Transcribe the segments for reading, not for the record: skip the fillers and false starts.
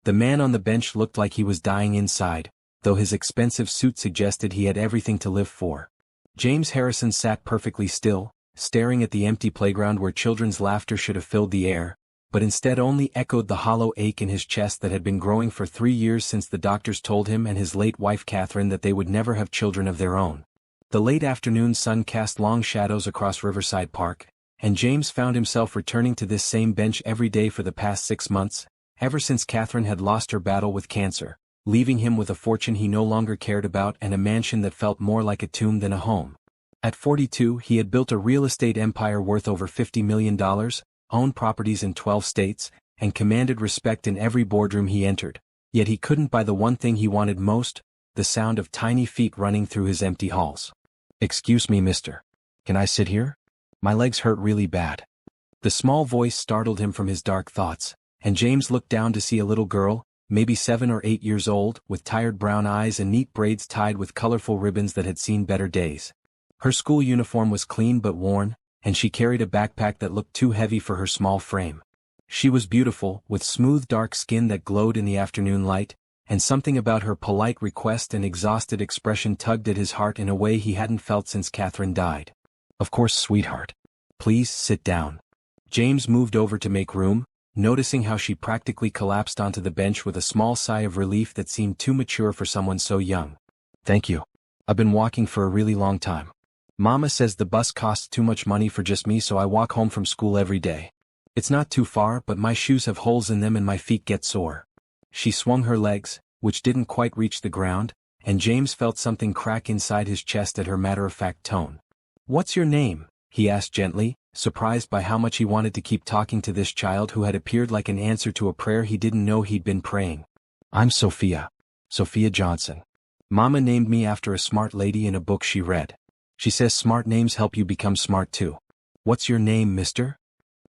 The man on the bench looked like he was dying inside, though his expensive suit suggested he had everything to live for. James Harrison sat perfectly still, staring at the empty playground where children's laughter should have filled the air, but instead only echoed the hollow ache in his chest that had been growing for 3 years since the doctors told him and his late wife Catherine that they would never have children of their own. The late afternoon sun cast long shadows across Riverside Park, and James found himself returning to this same bench every day for the past 6 months, ever since Catherine had lost her battle with cancer, leaving him with a fortune he no longer cared about and a mansion that felt more like a tomb than a home. At 42, he had built a real estate empire worth over $50 million, owned properties in 12 states, and commanded respect in every boardroom he entered. Yet he couldn't buy the one thing he wanted most, the sound of tiny feet running through his empty halls. "Excuse me, mister. Can I sit here? My legs hurt really bad." The small voice startled him from his dark thoughts, and James looked down to see a little girl, maybe 7 or 8 years old, with tired brown eyes and neat braids tied with colorful ribbons that had seen better days. Her school uniform was clean but worn, and she carried a backpack that looked too heavy for her small frame. She was beautiful, with smooth dark skin that glowed in the afternoon light, and something about her polite request and exhausted expression tugged at his heart in a way he hadn't felt since Catherine died. "Of course, sweetheart. Please sit down." James moved over to make room, noticing how she practically collapsed onto the bench with a small sigh of relief that seemed too mature for someone so young. "Thank you. I've been walking for a really long time. Mama says the bus costs too much money for just me, so I walk home from school every day. It's not too far, but my shoes have holes in them and my feet get sore." She swung her legs, which didn't quite reach the ground, and James felt something crack inside his chest at her matter-of-fact tone. "What's your name?" he asked gently, surprised by how much he wanted to keep talking to this child who had appeared like an answer to a prayer he didn't know he'd been praying. "I'm Sophia. Sophia Johnson. Mama named me after a smart lady in a book she read. She says smart names help you become smart too." "What's your name, mister?"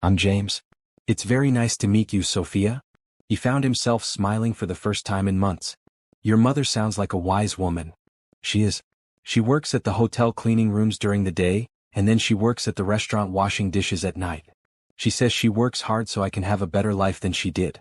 "I'm James." "It's very nice to meet you, Sophia." He found himself smiling for the first time in months. "Your mother sounds like a wise woman." "She is. She works at the hotel cleaning rooms during the day, and then she works at the restaurant washing dishes at night. She says she works hard so I can have a better life than she did.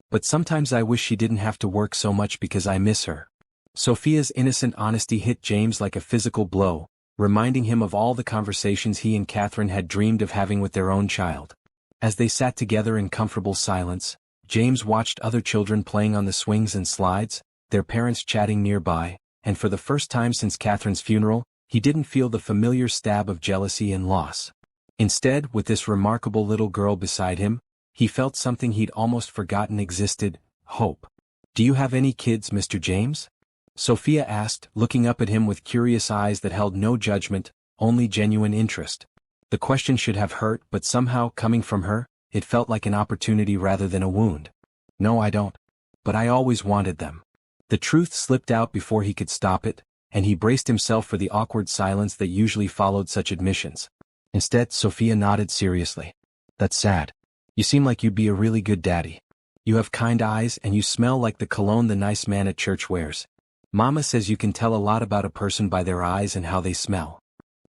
But sometimes I wish she didn't have to work so much because I miss her." Sophia's innocent honesty hit James like a physical blow, reminding him of all the conversations he and Catherine had dreamed of having with their own child. As they sat together in comfortable silence, James watched other children playing on the swings and slides, their parents chatting nearby, and for the first time since Catherine's funeral, he didn't feel the familiar stab of jealousy and loss. Instead, with this remarkable little girl beside him, he felt something he'd almost forgotten existed: hope. "Do you have any kids, Mr. James?" Sophia asked, looking up at him with curious eyes that held no judgment, only genuine interest. The question should have hurt, but somehow, coming from her, it felt like an opportunity rather than a wound. "No, I don't. But I always wanted them." The truth slipped out before he could stop it, and he braced himself for the awkward silence that usually followed such admissions. Instead, Sophia nodded seriously. "That's sad. You seem like you'd be a really good daddy. You have kind eyes and you smell like the cologne the nice man at church wears. Mama says you can tell a lot about a person by their eyes and how they smell."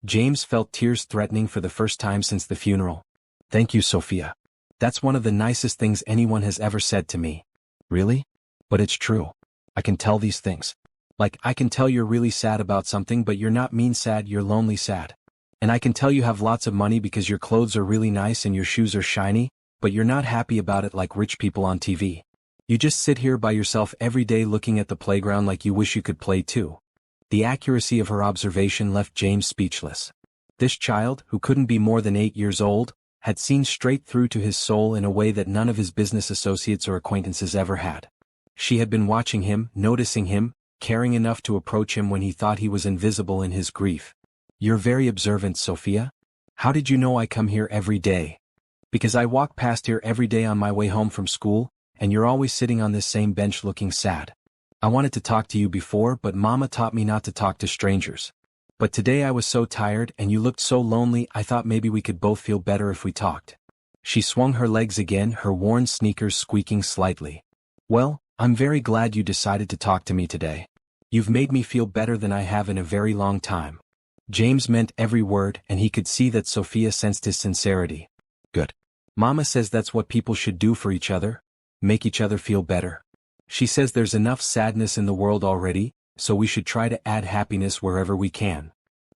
James felt tears threatening for the first time since the funeral. "Thank you, Sophia. That's one of the nicest things anyone has ever said to me." "Really? But it's true. I can tell these things. Like, I can tell you're really sad about something, but you're not mean sad, you're lonely sad. And I can tell you have lots of money because your clothes are really nice and your shoes are shiny, but you're not happy about it like rich people on TV. You just sit here by yourself every day looking at the playground like you wish you could play too." The accuracy of her observation left James speechless. This child, who couldn't be more than 8 years old, had seen straight through to his soul in a way that none of his business associates or acquaintances ever had. She had been watching him, noticing him, caring enough to approach him when he thought he was invisible in his grief. "You're very observant, Sophia. How did you know I come here every day?" "Because I walk past here every day on my way home from school, and you're always sitting on this same bench looking sad. I wanted to talk to you before, but Mama taught me not to talk to strangers. But today I was so tired and you looked so lonely, I thought maybe we could both feel better if we talked." She swung her legs again, her worn sneakers squeaking slightly. "Well, I'm very glad you decided to talk to me today. You've made me feel better than I have in a very long time." James meant every word, and he could see that Sophia sensed his sincerity. "Good. Mama says that's what people should do for each other. Make each other feel better." She says there's enough sadness in the world already, so we should try to add happiness wherever we can.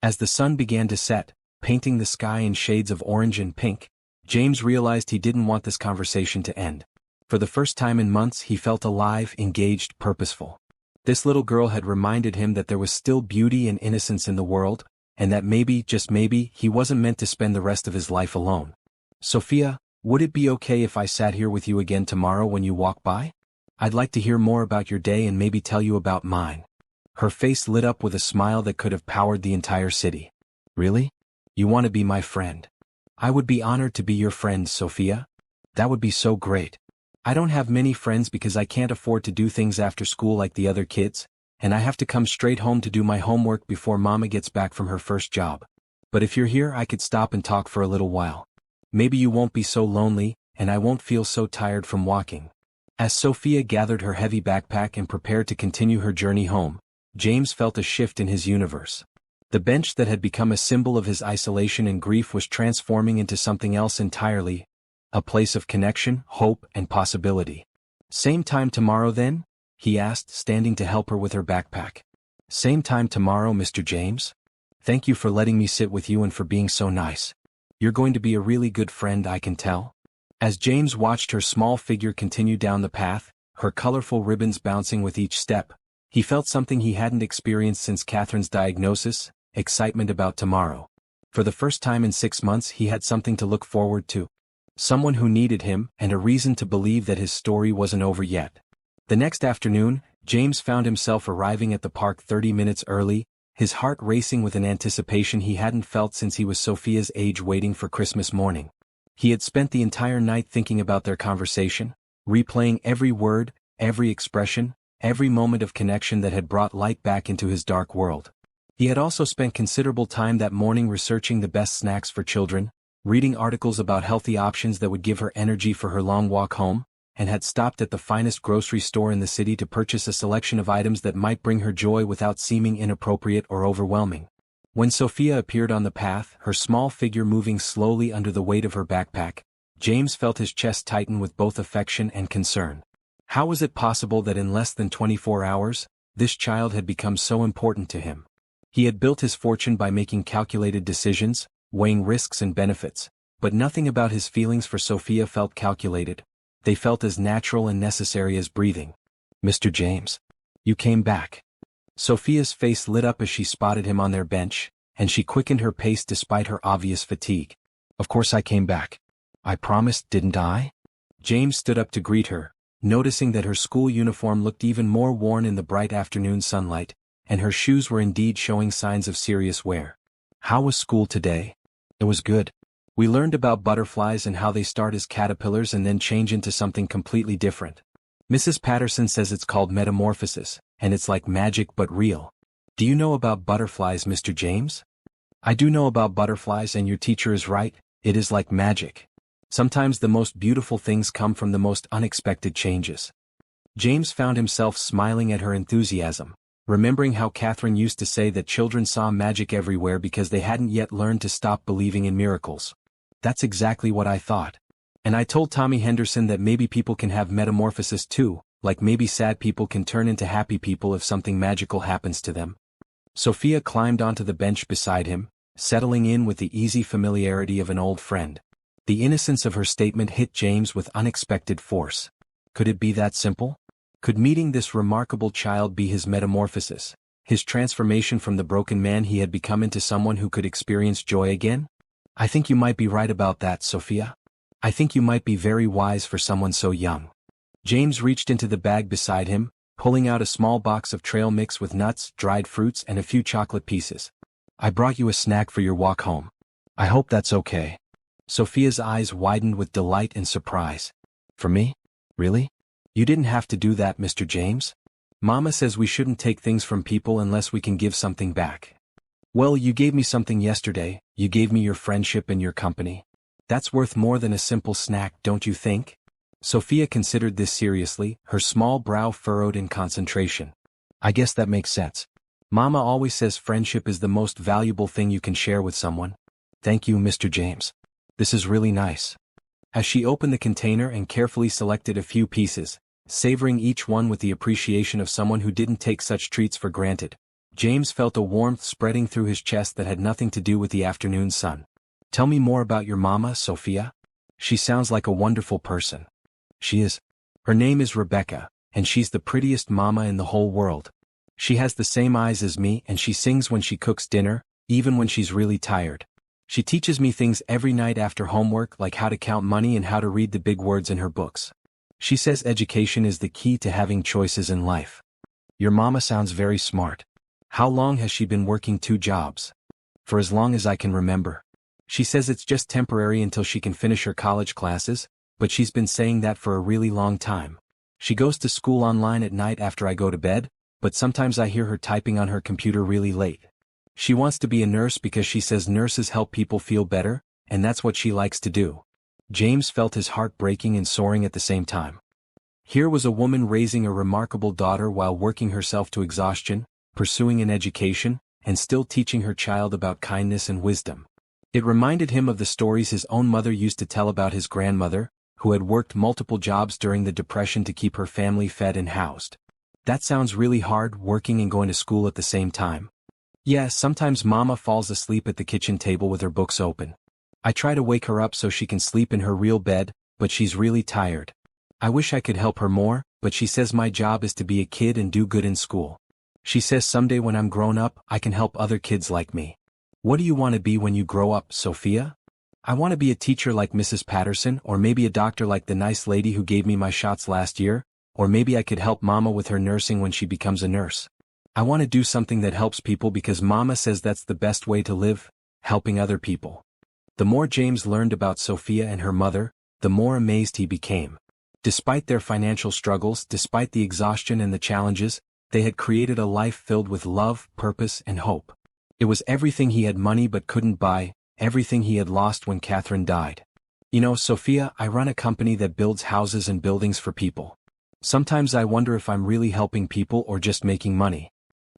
As the sun began to set, painting the sky in shades of orange and pink, James realized he didn't want this conversation to end. For the first time in months he felt alive, engaged, purposeful. This little girl had reminded him that there was still beauty and innocence in the world, and that maybe, just maybe, he wasn't meant to spend the rest of his life alone. Sophia, would it be okay if I sat here with you again tomorrow when you walk by? I'd like to hear more about your day and maybe tell you about mine. Her face lit up with a smile that could have powered the entire city. Really? You want to be my friend? I would be honored to be your friend, Sophia. That would be so great. I don't have many friends because I can't afford to do things after school like the other kids, and I have to come straight home to do my homework before Mama gets back from her first job. But if you're here I could stop and talk for a little while. Maybe you won't be so lonely, and I won't feel so tired from walking. As Sophia gathered her heavy backpack and prepared to continue her journey home, James felt a shift in his universe. The bench that had become a symbol of his isolation and grief was transforming into something else entirely, a place of connection, hope, and possibility. Same time tomorrow then? He asked, standing to help her with her backpack. Same time tomorrow, Mr. James? Thank you for letting me sit with you and for being so nice. You're going to be a really good friend, I can tell. As James watched her small figure continue down the path, her colorful ribbons bouncing with each step, he felt something he hadn't experienced since Catherine's diagnosis: excitement about tomorrow. For the first time in 6 months he had something to look forward to. Someone who needed him, and a reason to believe that his story wasn't over yet. The next afternoon, James found himself arriving at the park 30 minutes early, his heart racing with an anticipation he hadn't felt since he was Sophia's age, waiting for Christmas morning. He had spent the entire night thinking about their conversation, replaying every word, every expression, every moment of connection that had brought light back into his dark world. He had also spent considerable time that morning researching the best snacks for children, reading articles about healthy options that would give her energy for her long walk home, and had stopped at the finest grocery store in the city to purchase a selection of items that might bring her joy without seeming inappropriate or overwhelming. When Sophia appeared on the path, her small figure moving slowly under the weight of her backpack, James felt his chest tighten with both affection and concern. How was it possible that in less than 24 hours, this child had become so important to him? He had built his fortune by making calculated decisions, weighing risks and benefits, but nothing about his feelings for Sophia felt calculated. They felt as natural and necessary as breathing. Mr. James. You came back. Sophia's face lit up as she spotted him on their bench, and she quickened her pace despite her obvious fatigue. Of course I came back. I promised, didn't I? James stood up to greet her, noticing that her school uniform looked even more worn in the bright afternoon sunlight, and her shoes were indeed showing signs of serious wear. How was school today? It was good. We learned about butterflies and how they start as caterpillars and then change into something completely different. Mrs. Patterson says it's called metamorphosis, and it's like magic but real. Do you know about butterflies, Mr. James? I do know about butterflies, and your teacher is right, it is like magic. Sometimes the most beautiful things come from the most unexpected changes. James found himself smiling at her enthusiasm, remembering how Catherine used to say that children saw magic everywhere because they hadn't yet learned to stop believing in miracles. That's exactly what I thought. And I told Tommy Henderson that maybe people can have metamorphosis too, like maybe sad people can turn into happy people if something magical happens to them. Sophia climbed onto the bench beside him, settling in with the easy familiarity of an old friend. The innocence of her statement hit James with unexpected force. Could it be that simple? Could meeting this remarkable child be his metamorphosis, his transformation from the broken man he had become into someone who could experience joy again? I think you might be right about that, Sophia. I think you might be very wise for someone so young. James reached into the bag beside him, pulling out a small box of trail mix with nuts, dried fruits, and a few chocolate pieces. I brought you a snack for your walk home. I hope that's okay. Sophia's eyes widened with delight and surprise. For me? Really? You didn't have to do that, Mr. James. Mama says we shouldn't take things from people unless we can give something back. Well, you gave me something yesterday, you gave me your friendship and your company. That's worth more than a simple snack, don't you think? Sophia considered this seriously, her small brow furrowed in concentration. I guess that makes sense. Mama always says friendship is the most valuable thing you can share with someone. Thank you, Mr. James. This is really nice. As she opened the container and carefully selected a few pieces, savoring each one with the appreciation of someone who didn't take such treats for granted. James felt a warmth spreading through his chest that had nothing to do with the afternoon sun. Tell me more about your mama, Sophia. She sounds like a wonderful person. She is. Her name is Rebecca, and she's the prettiest mama in the whole world. She has the same eyes as me and she sings when she cooks dinner, even when she's really tired. She teaches me things every night after homework like how to count money and how to read the big words in her books. She says education is the key to having choices in life. Your mama sounds very smart. How long has she been working 2 jobs? For as long as I can remember. She says it's just temporary until she can finish her college classes, but she's been saying that for a really long time. She goes to school online at night after I go to bed, but sometimes I hear her typing on her computer really late. She wants to be a nurse because she says nurses help people feel better, and that's what she likes to do. James felt his heart breaking and soaring at the same time. Here was a woman raising a remarkable daughter while working herself to exhaustion, pursuing an education, and still teaching her child about kindness and wisdom. It reminded him of the stories his own mother used to tell about his grandmother, who had worked multiple jobs during the Depression to keep her family fed and housed. That sounds really hard, working and going to school at the same time. Yeah, sometimes Mama falls asleep at the kitchen table with her books open. I try to wake her up so she can sleep in her real bed, but she's really tired. I wish I could help her more, but she says my job is to be a kid and do good in school. She says someday when I'm grown up, I can help other kids like me. What do you want to be when you grow up, Sophia? I want to be a teacher like Mrs. Patterson, or maybe a doctor like the nice lady who gave me my shots last year, or maybe I could help Mama with her nursing when she becomes a nurse. I want to do something that helps people because Mama says that's the best way to live, helping other people. The more James learned about Sophia and her mother, the more amazed he became. Despite their financial struggles, despite the exhaustion and the challenges, they had created a life filled with love, purpose, and hope. It was everything he had money but couldn't buy, everything he had lost when Catherine died. You know, Sophia, I run a company that builds houses and buildings for people. Sometimes I wonder if I'm really helping people or just making money.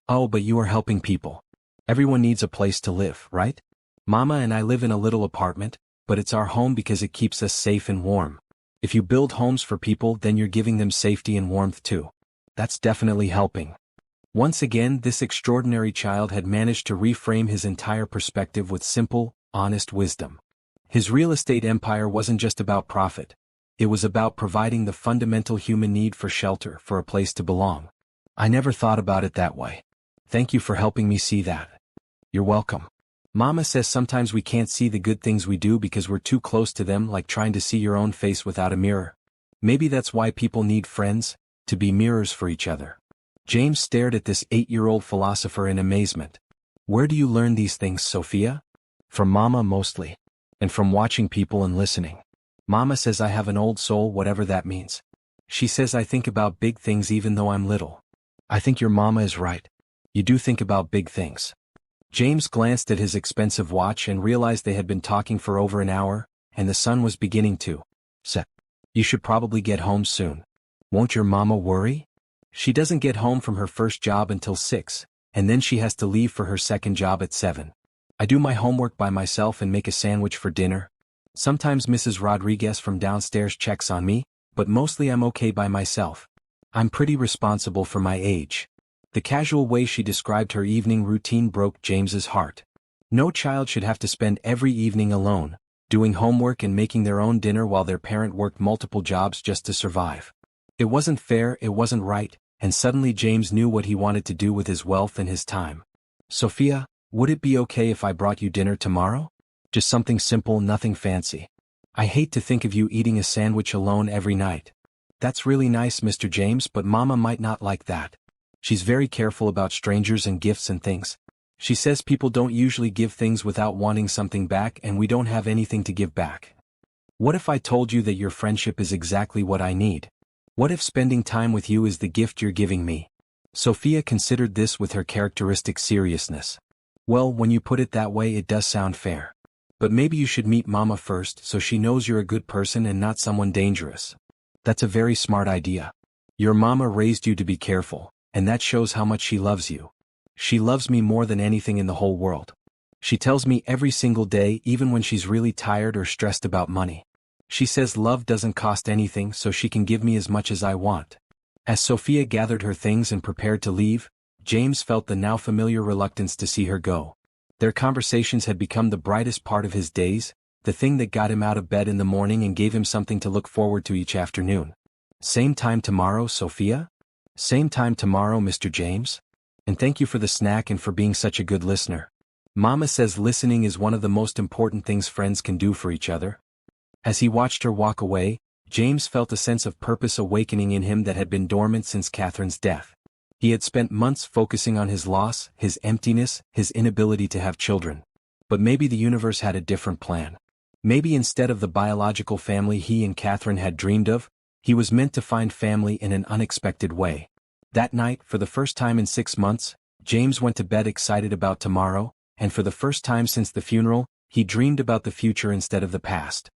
Oh, but you are helping people. Everyone needs a place to live, right? Mama and I live in a little apartment, but it's our home because it keeps us safe and warm. If you build homes for people, then you're giving them safety and warmth too. That's definitely helping. Once again, this extraordinary child had managed to reframe his entire perspective with simple, honest wisdom. His real estate empire wasn't just about profit. It was about providing the fundamental human need for shelter, for a place to belong. I never thought about it that way. Thank you for helping me see that. You're welcome. Mama says sometimes we can't see the good things we do because we're too close to them, like trying to see your own face without a mirror. Maybe that's why people need friends, to be mirrors for each other. James stared at this 8-year-old philosopher in amazement. Where do you learn these things, Sophia? From Mama mostly. And from watching people and listening. Mama says I have an old soul, whatever that means. She says I think about big things even though I'm little. I think your mama is right. You do think about big things. James glanced at his expensive watch and realized they had been talking for over an hour, and the sun was beginning to set. You should probably get home soon. Won't your mama worry? She doesn't get home from her first job until 6, and then she has to leave for her second job at 7. I do my homework by myself and make a sandwich for dinner. Sometimes Mrs. Rodriguez from downstairs checks on me, but mostly I'm okay by myself. I'm pretty responsible for my age. The casual way she described her evening routine broke James's heart. No child should have to spend every evening alone, doing homework and making their own dinner while their parent worked multiple jobs just to survive. It wasn't fair, it wasn't right, and suddenly James knew what he wanted to do with his wealth and his time. Sophia, would it be okay if I brought you dinner tomorrow? Just something simple, nothing fancy. I hate to think of you eating a sandwich alone every night. That's really nice, Mr. James, but Mama might not like that. She's very careful about strangers and gifts and things. She says people don't usually give things without wanting something back, and we don't have anything to give back. What if I told you that your friendship is exactly what I need? What if spending time with you is the gift you're giving me? Sophia considered this with her characteristic seriousness. Well, when you put it that way, it does sound fair. But maybe you should meet Mama first so she knows you're a good person and not someone dangerous. That's a very smart idea. Your mama raised you to be careful, and that shows how much she loves you. She loves me more than anything in the whole world. She tells me every single day, even when she's really tired or stressed about money. She says love doesn't cost anything, so she can give me as much as I want. As Sophia gathered her things and prepared to leave, James felt the now familiar reluctance to see her go. Their conversations had become the brightest part of his days, the thing that got him out of bed in the morning and gave him something to look forward to each afternoon. Same time tomorrow, Sophia? Same time tomorrow, Mr. James? And thank you for the snack and for being such a good listener. Mama says listening is one of the most important things friends can do for each other. As he watched her walk away, James felt a sense of purpose awakening in him that had been dormant since Catherine's death. He had spent months focusing on his loss, his emptiness, his inability to have children. But maybe the universe had a different plan. Maybe instead of the biological family he and Catherine had dreamed of, he was meant to find family in an unexpected way. That night, for the first time in 6 months, James went to bed excited about tomorrow, and for the first time since the funeral, he dreamed about the future instead of the past.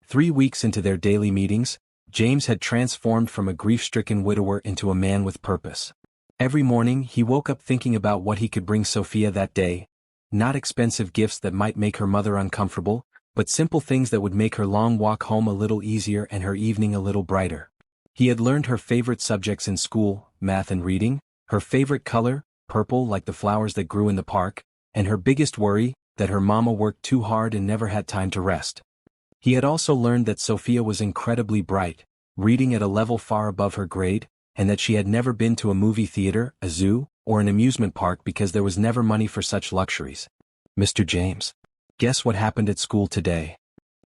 3 weeks into their daily meetings, James had transformed from a grief-stricken widower into a man with purpose. Every morning he woke up thinking about what he could bring Sophia that day. Not expensive gifts that might make her mother uncomfortable, but simple things that would make her long walk home a little easier and her evening a little brighter. He had learned her favorite subjects in school, math and reading, her favorite color, purple like the flowers that grew in the park, and her biggest worry, that her mama worked too hard and never had time to rest. He had also learned that Sophia was incredibly bright, reading at a level far above her grade, and that she had never been to a movie theater, a zoo, or an amusement park because there was never money for such luxuries. Mr. James. Guess what happened at school today?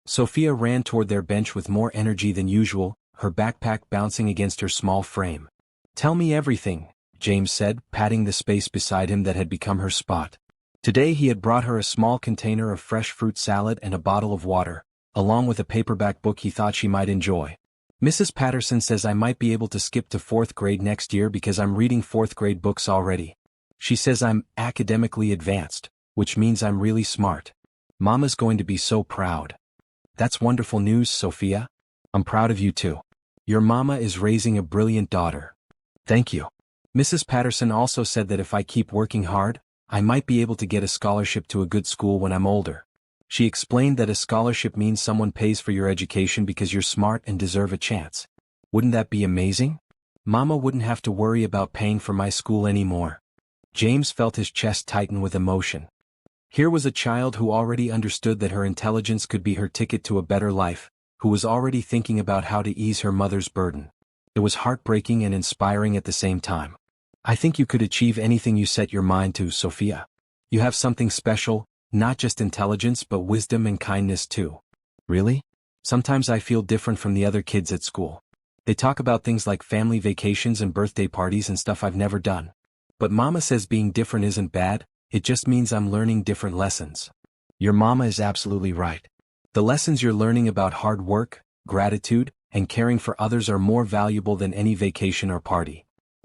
Sophia ran toward their bench with more energy than usual, her backpack bouncing against her small frame. Tell me everything, James said, patting the space beside him that had become her spot. Today he had brought her a small container of fresh fruit salad and a bottle of water, along with a paperback book he thought she might enjoy. Mrs. Patterson says I might be able to skip to 4th grade next year because I'm reading 4th grade books already. She says I'm academically advanced, which means I'm really smart. Mama's going to be so proud. That's wonderful news, Sophia. I'm proud of you too. Your mama is raising a brilliant daughter. Thank you. Mrs. Patterson also said that if I keep working hard, I might be able to get a scholarship to a good school when I'm older. She explained that a scholarship means someone pays for your education because you're smart and deserve a chance. Wouldn't that be amazing? Mama wouldn't have to worry about paying for my school anymore. James felt his chest tighten with emotion. Here was a child who already understood that her intelligence could be her ticket to a better life, who was already thinking about how to ease her mother's burden. It was heartbreaking and inspiring at the same time. I think you could achieve anything you set your mind to, Sophia. You have something special, not just intelligence but wisdom and kindness too. Really? Sometimes I feel different from the other kids at school. They talk about things like family vacations and birthday parties and stuff I've never done. But Mama says being different isn't bad, it just means I'm learning different lessons. Your mama is absolutely right. The lessons you're learning about hard work, gratitude, and caring for others are more valuable than any vacation or party.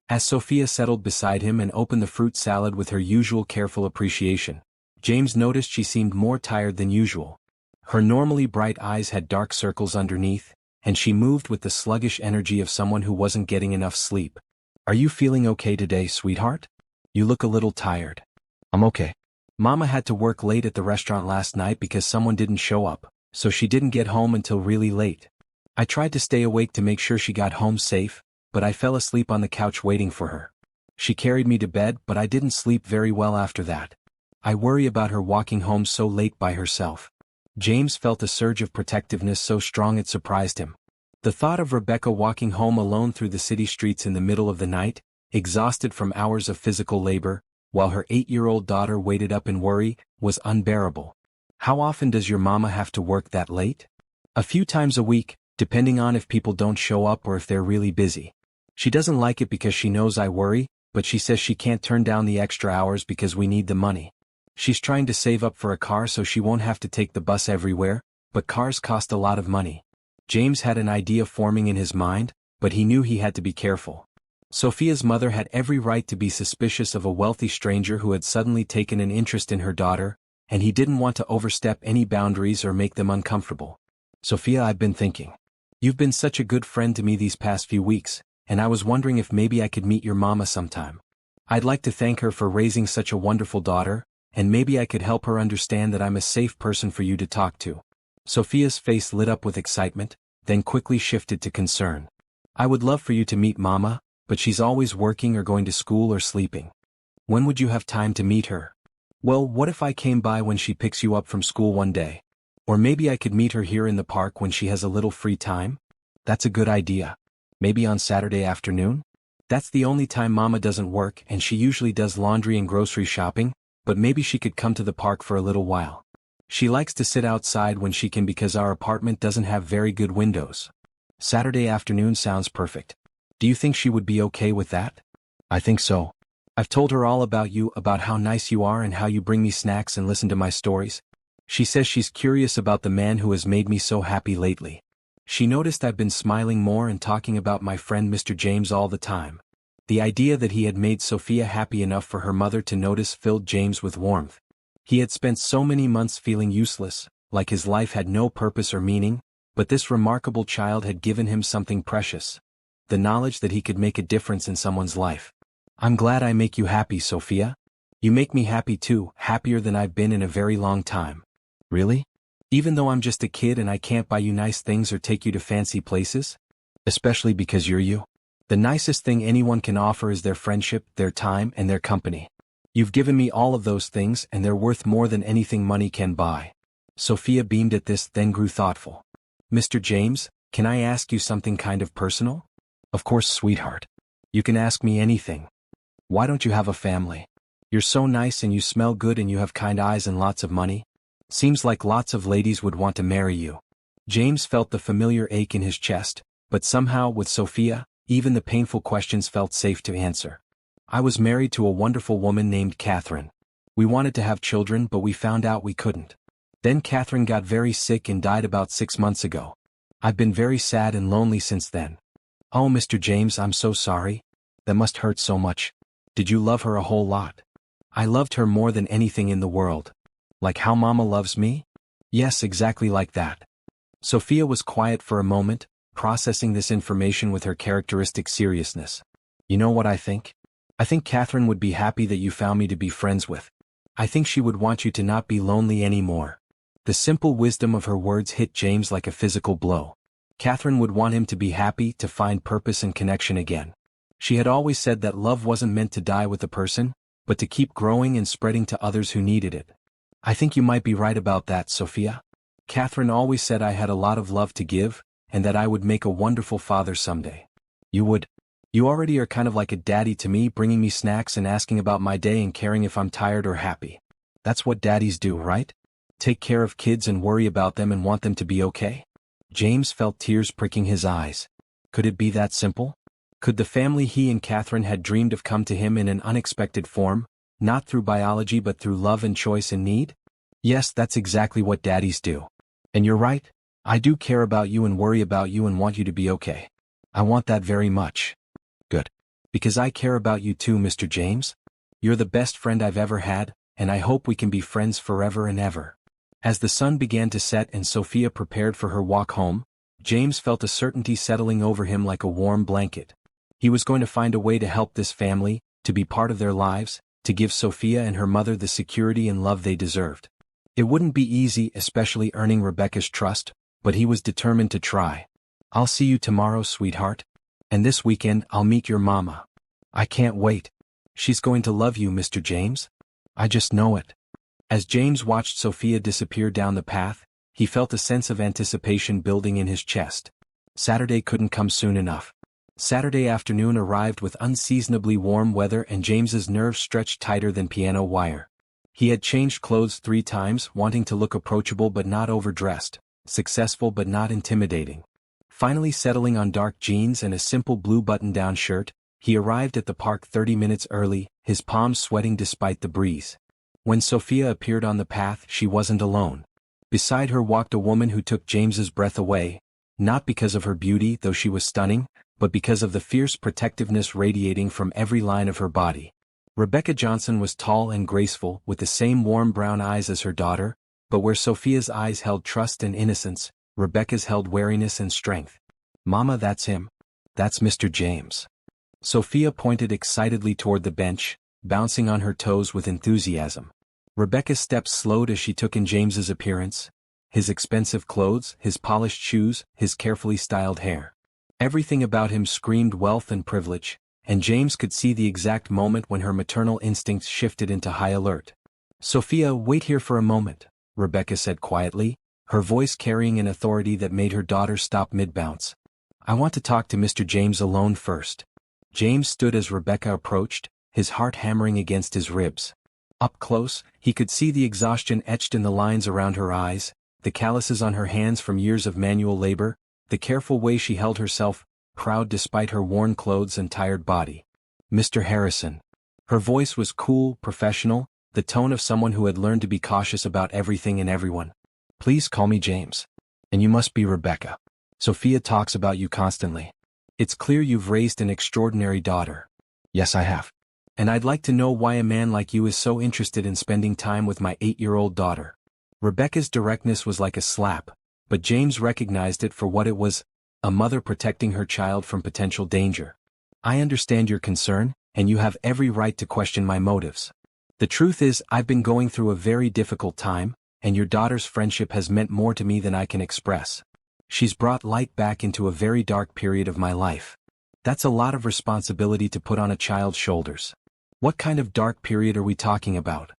As Sophia settled beside him and opened the fruit salad with her usual careful appreciation, James noticed she seemed more tired than usual. Her normally bright eyes had dark circles underneath, and she moved with the sluggish energy of someone who wasn't getting enough sleep. Are you feeling okay today, sweetheart? You look a little tired. I'm okay. Mama had to work late at the restaurant last night because someone didn't show up, so she didn't get home until really late. I tried to stay awake to make sure she got home safe, but I fell asleep on the couch waiting for her. She carried me to bed, but I didn't sleep very well after that. I worry about her walking home so late by herself. James felt a surge of protectiveness so strong it surprised him. The thought of Rebecca walking home alone through the city streets in the middle of the night, exhausted from hours of physical labor, while her 8-year-old daughter waited up in worry, was unbearable. How often does your mama have to work that late? A few times a week, depending on if people don't show up or if they're really busy. She doesn't like it because she knows I worry, but she says she can't turn down the extra hours because we need the money. She's trying to save up for a car so she won't have to take the bus everywhere, but cars cost a lot of money. James had an idea forming in his mind, but he knew he had to be careful. Sophia's mother had every right to be suspicious of a wealthy stranger who had suddenly taken an interest in her daughter, and he didn't want to overstep any boundaries or make them uncomfortable. Sophia, I've been thinking. You've been such a good friend to me these past few weeks, and I was wondering if maybe I could meet your mama sometime. I'd like to thank her for raising such a wonderful daughter, and maybe I could help her understand that I'm a safe person for you to talk to. Sophia's face lit up with excitement, then quickly shifted to concern. I would love for you to meet Mama, but she's always working or going to school or sleeping. When would you have time to meet her? Well, what if I came by when she picks you up from school one day? Or maybe I could meet her here in the park when she has a little free time? That's a good idea. Maybe on Saturday afternoon? That's the only time Mama doesn't work and she usually does laundry and grocery shopping, but maybe she could come to the park for a little while. She likes to sit outside when she can because our apartment doesn't have very good windows. Saturday afternoon sounds perfect. Do you think she would be okay with that? I think so. I've told her all about you, about how nice you are and how you bring me snacks and listen to my stories. She says she's curious about the man who has made me so happy lately. She noticed I've been smiling more and talking about my friend Mr. James all the time. The idea that he had made Sophia happy enough for her mother to notice filled James with warmth. He had spent so many months feeling useless, like his life had no purpose or meaning, but this remarkable child had given him something precious. The knowledge that he could make a difference in someone's life. I'm glad I make you happy, Sophia. You make me happy too, happier than I've been in a very long time. Really? Even though I'm just a kid and I can't buy you nice things or take you to fancy places? Especially because you're you. The nicest thing anyone can offer is their friendship, their time, and their company. You've given me all of those things and they're worth more than anything money can buy. Sophia beamed at this, then grew thoughtful. Mr. James, can I ask you something kind of personal? Of course, sweetheart. You can ask me anything. Why don't you have a family? You're so nice and you smell good and you have kind eyes and lots of money. Seems like lots of ladies would want to marry you. James felt the familiar ache in his chest, but somehow with Sophia, even the painful questions felt safe to answer. I was married to a wonderful woman named Catherine. We wanted to have children but we found out we couldn't. Then Catherine got very sick and died about 6 months ago. I've been very sad and lonely since then. Oh, Mr. James, I'm so sorry. That must hurt so much. Did you love her a whole lot? I loved her more than anything in the world. Like how Mama loves me? Yes, exactly like that. Sophia was quiet for a moment, processing this information with her characteristic seriousness. You know what I think? I think Catherine would be happy that you found me to be friends with. I think she would want you to not be lonely anymore. The simple wisdom of her words hit James like a physical blow. Catherine would want him to be happy, to find purpose and connection again. She had always said that love wasn't meant to die with a person, but to keep growing and spreading to others who needed it. I think you might be right about that, Sophia. Catherine always said I had a lot of love to give, and that I would make a wonderful father someday. You would. You already are kind of like a daddy to me, bringing me snacks and asking about my day and caring if I'm tired or happy. That's what daddies do, right? Take care of kids and worry about them and want them to be okay? James felt tears pricking his eyes. Could it be that simple? Could the family he and Catherine had dreamed of come to him in an unexpected form, not through biology but through love and choice and need? Yes, that's exactly what daddies do. And you're right, I do care about you and worry about you and want you to be okay. I want that very much. Good. Because I care about you too, Mr. James. You're the best friend I've ever had, and I hope we can be friends forever and ever. As the sun began to set and Sophia prepared for her walk home, James felt a certainty settling over him like a warm blanket. He was going to find a way to help this family, to be part of their lives, to give Sophia and her mother the security and love they deserved. It wouldn't be easy, especially earning Rebecca's trust, but he was determined to try. I'll see you tomorrow, sweetheart. And this weekend I'll meet your mama. I can't wait. She's going to love you, Mr. James. I just know it. As James watched Sophia disappear down the path, he felt a sense of anticipation building in his chest. Saturday couldn't come soon enough. Saturday afternoon arrived with unseasonably warm weather and James's nerves stretched tighter than piano wire. He had changed clothes 3 times, wanting to look approachable but not overdressed, successful but not intimidating. Finally settling on dark jeans and a simple blue button-down shirt, he arrived at the park 30 minutes early, his palms sweating despite the breeze. When Sophia appeared on the path, she wasn't alone. Beside her walked a woman who took James's breath away, not because of her beauty, though she was stunning, but because of the fierce protectiveness radiating from every line of her body. Rebecca Johnson was tall and graceful, with the same warm brown eyes as her daughter, but where Sophia's eyes held trust and innocence, Rebecca's held wariness and strength. Mama, that's him. That's Mr. James. Sophia pointed excitedly toward the bench, bouncing on her toes with enthusiasm. Rebecca's steps slowed as she took in James's appearance. his expensive clothes, his polished shoes, his carefully styled hair. Everything about him screamed wealth and privilege, and James could see the exact moment when her maternal instincts shifted into high alert. "Sophia, wait here for a moment," Rebecca said quietly, her voice carrying an authority that made her daughter stop mid-bounce. "I want to talk to Mr. James alone first." James stood as Rebecca approached, his heart hammering against his ribs. Up close, he could see the exhaustion etched in the lines around her eyes, the calluses on her hands from years of manual labor, the careful way she held herself, proud despite her worn clothes and tired body. "Mr. Harrison." Her voice was cool, professional, the tone of someone who had learned to be cautious about everything and everyone. "Please call me James. And you must be Rebecca. Sophia talks about you constantly. It's clear you've raised an extraordinary daughter." "Yes, I have. And I'd like to know why a man like you is so interested in spending time with my 8-year-old daughter." Rebecca's directness was like a slap, but James recognized it for what it was, a mother protecting her child from potential danger. "I understand your concern, and you have every right to question my motives. The truth is, I've been going through a very difficult time, and your daughter's friendship has meant more to me than I can express. She's brought light back into a very dark period of my life. That's a lot of responsibility to put on a child's shoulders." "What kind of dark period are we talking about?"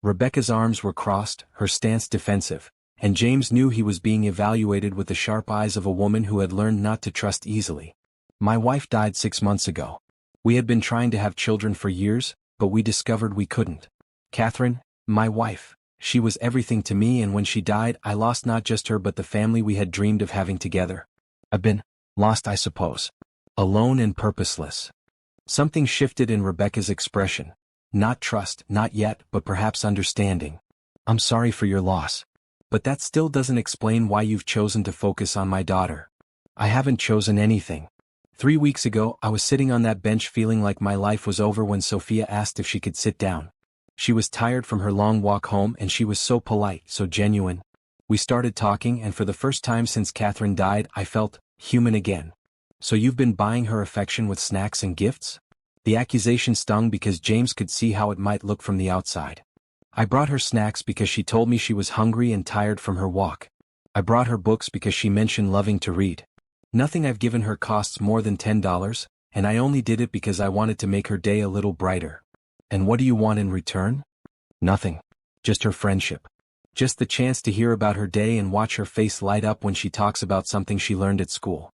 Rebecca's arms were crossed, her stance defensive, and James knew he was being evaluated with the sharp eyes of a woman who had learned not to trust easily. "My wife died 6 months ago. We had been trying to have children for years, but we discovered we couldn't. Catherine, my wife, she was everything to me, and when she died I lost not just her but the family we had dreamed of having together. I've been lost, I suppose. Alone and purposeless." Something shifted in Rebecca's expression. Not trust, not yet, but perhaps understanding. "I'm sorry for your loss. But that still doesn't explain why you've chosen to focus on my daughter." "I haven't chosen anything. 3 weeks ago I was sitting on that bench feeling like my life was over when Sophia asked if she could sit down. She was tired from her long walk home and she was so polite, so genuine. We started talking, and for the first time since Catherine died I felt human again." "So you've been buying her affection with snacks and gifts?" The accusation stung because James could see how it might look from the outside. "I brought her snacks because she told me she was hungry and tired from her walk. I brought her books because she mentioned loving to read. Nothing I've given her costs more than $10, and I only did it because I wanted to make her day a little brighter." "And what do you want in return?" "Nothing. Just her friendship. Just the chance to hear about her day and watch her face light up when she talks about something she learned at school.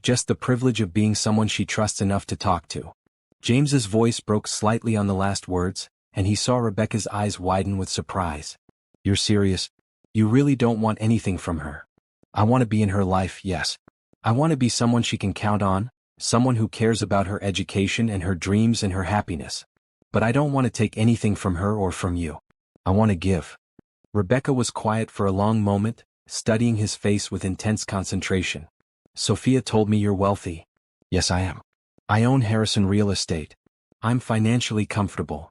Just the privilege of being someone she trusts enough to talk to." James's voice broke slightly on the last words, and he saw Rebecca's eyes widen with surprise. "You're serious? You really don't want anything from her?" "I want to be in her life, yes. I want to be someone she can count on, someone who cares about her education and her dreams and her happiness. But I don't want to take anything from her or from you. I want to give." Rebecca was quiet for a long moment, studying his face with intense concentration. "Sophia told me you're wealthy." "Yes, I am. I own Harrison Real Estate. I'm financially comfortable.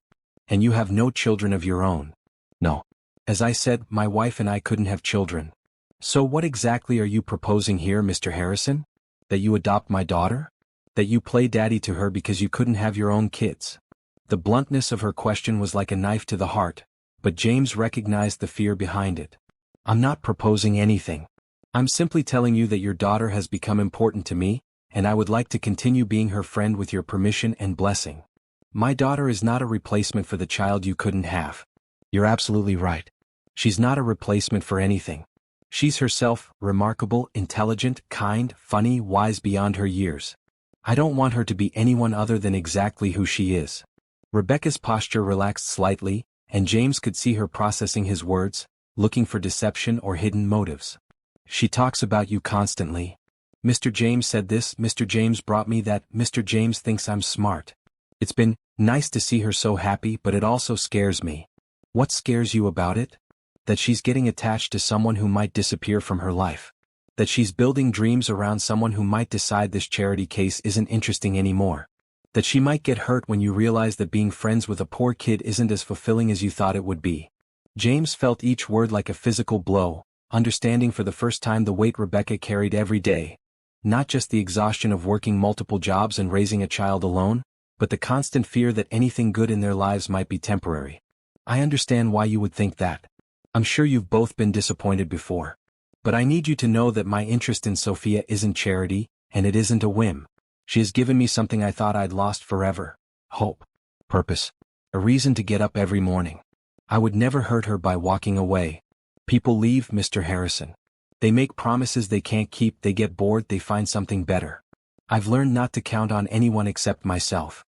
And you have no children of your own." "No. As I said, my wife and I couldn't have children." "So what exactly are you proposing here, Mr. Harrison? That you adopt my daughter? That you play daddy to her because you couldn't have your own kids?" The bluntness of her question was like a knife to the heart, but James recognized the fear behind it. "I'm not proposing anything. I'm simply telling you that your daughter has become important to me, and I would like to continue being her friend with your permission and blessing. My daughter is not a replacement for the child you couldn't have." "You're absolutely right. She's not a replacement for anything. She's herself, remarkable, intelligent, kind, funny, wise beyond her years. I don't want her to be anyone other than exactly who she is." Rebecca's posture relaxed slightly, and James could see her processing his words, looking for deception or hidden motives. "She talks about you constantly. Mr. James said this, Mr. James brought me that, Mr. James thinks I'm smart. It's been nice to see her so happy, but it also scares me." "What scares you about it?" "That she's getting attached to someone who might disappear from her life. That she's building dreams around someone who might decide this charity case isn't interesting anymore. That she might get hurt when you realize that being friends with a poor kid isn't as fulfilling as you thought it would be." James felt each word like a physical blow, understanding for the first time the weight Rebecca carried every day. Not just the exhaustion of working multiple jobs and raising a child alone, but the constant fear that anything good in their lives might be temporary. "I understand why you would think that. I'm sure you've both been disappointed before. But I need you to know that my interest in Sophia isn't charity, and it isn't a whim. She has given me something I thought I'd lost forever. Hope. Purpose. A reason to get up every morning. I would never hurt her by walking away. People leave, Mr. Harrison. They make promises they can't keep, they get bored, they find something better. I've learned not to count on anyone except myself.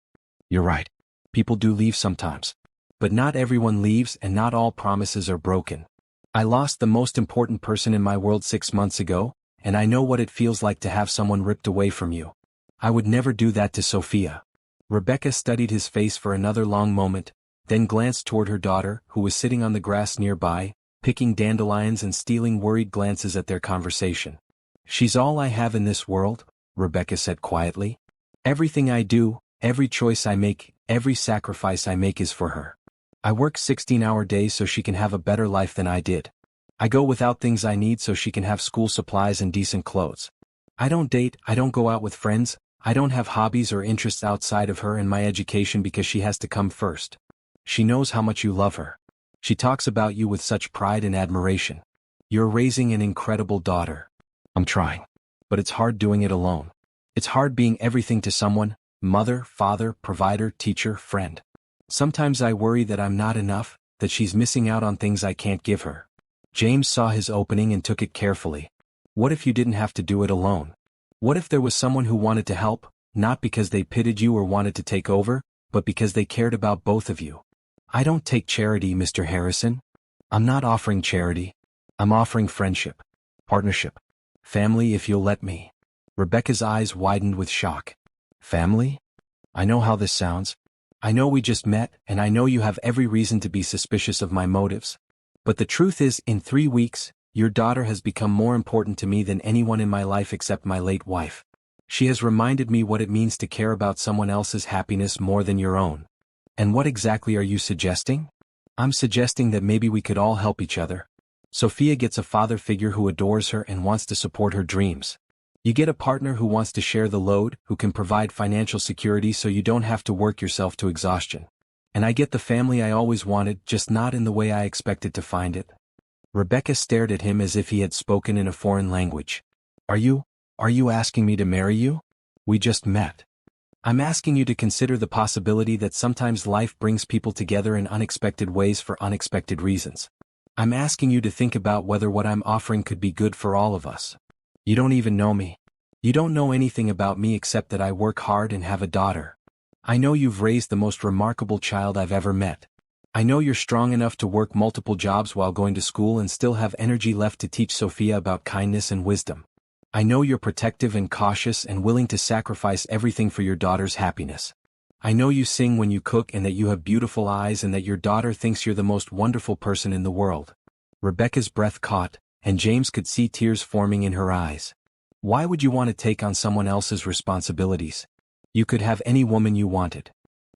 You're right. People do leave sometimes. But not everyone leaves, and not all promises are broken. I lost the most important person in my world 6 months ago, and I know what it feels like to have someone ripped away from you. I would never do that to Sophia. Rebecca studied his face for another long moment, then glanced toward her daughter, who was sitting on the grass nearby, picking dandelions and stealing worried glances at their conversation. She's all I have in this world, Rebecca said quietly. Everything I do, every choice I make, every sacrifice I make is for her. I work 16-hour days so she can have a better life than I did. I go without things I need so she can have school supplies and decent clothes. I don't date, I don't go out with friends, I don't have hobbies or interests outside of her and my education because she has to come first. She knows how much you love her. She talks about you with such pride and admiration. You're raising an incredible daughter. I'm trying. But it's hard doing it alone. It's hard being everything to someone: mother, father, provider, teacher, friend. Sometimes I worry that I'm not enough, that she's missing out on things I can't give her. James saw his opening and took it carefully. What if you didn't have to do it alone? What if there was someone who wanted to help, not because they pitied you or wanted to take over, but because they cared about both of you? I don't take charity, Mr. Harrison. I'm not offering charity. I'm offering friendship, partnership, family if you'll let me. Rebecca's eyes widened with shock. Family? I know how this sounds. I know we just met, and I know you have every reason to be suspicious of my motives. But the truth is, in 3 weeks, your daughter has become more important to me than anyone in my life except my late wife. She has reminded me what it means to care about someone else's happiness more than your own. And what exactly are you suggesting? I'm suggesting that maybe we could all help each other. Sophia gets a father figure who adores her and wants to support her dreams. You get a partner who wants to share the load, who can provide financial security so you don't have to work yourself to exhaustion. And I get the family I always wanted, just not in the way I expected to find it. Rebecca stared at him as if he had spoken in a foreign language. Are you asking me to marry you? We just met. I'm asking you to consider the possibility that sometimes life brings people together in unexpected ways for unexpected reasons. I'm asking you to think about whether what I'm offering could be good for all of us. You don't even know me. You don't know anything about me except that I work hard and have a daughter. I know you've raised the most remarkable child I've ever met. I know you're strong enough to work multiple jobs while going to school and still have energy left to teach Sophia about kindness and wisdom. I know you're protective and cautious and willing to sacrifice everything for your daughter's happiness. I know you sing when you cook and that you have beautiful eyes and that your daughter thinks you're the most wonderful person in the world. Rebecca's breath caught, and James could see tears forming in her eyes. Why would you want to take on someone else's responsibilities? You could have any woman you wanted.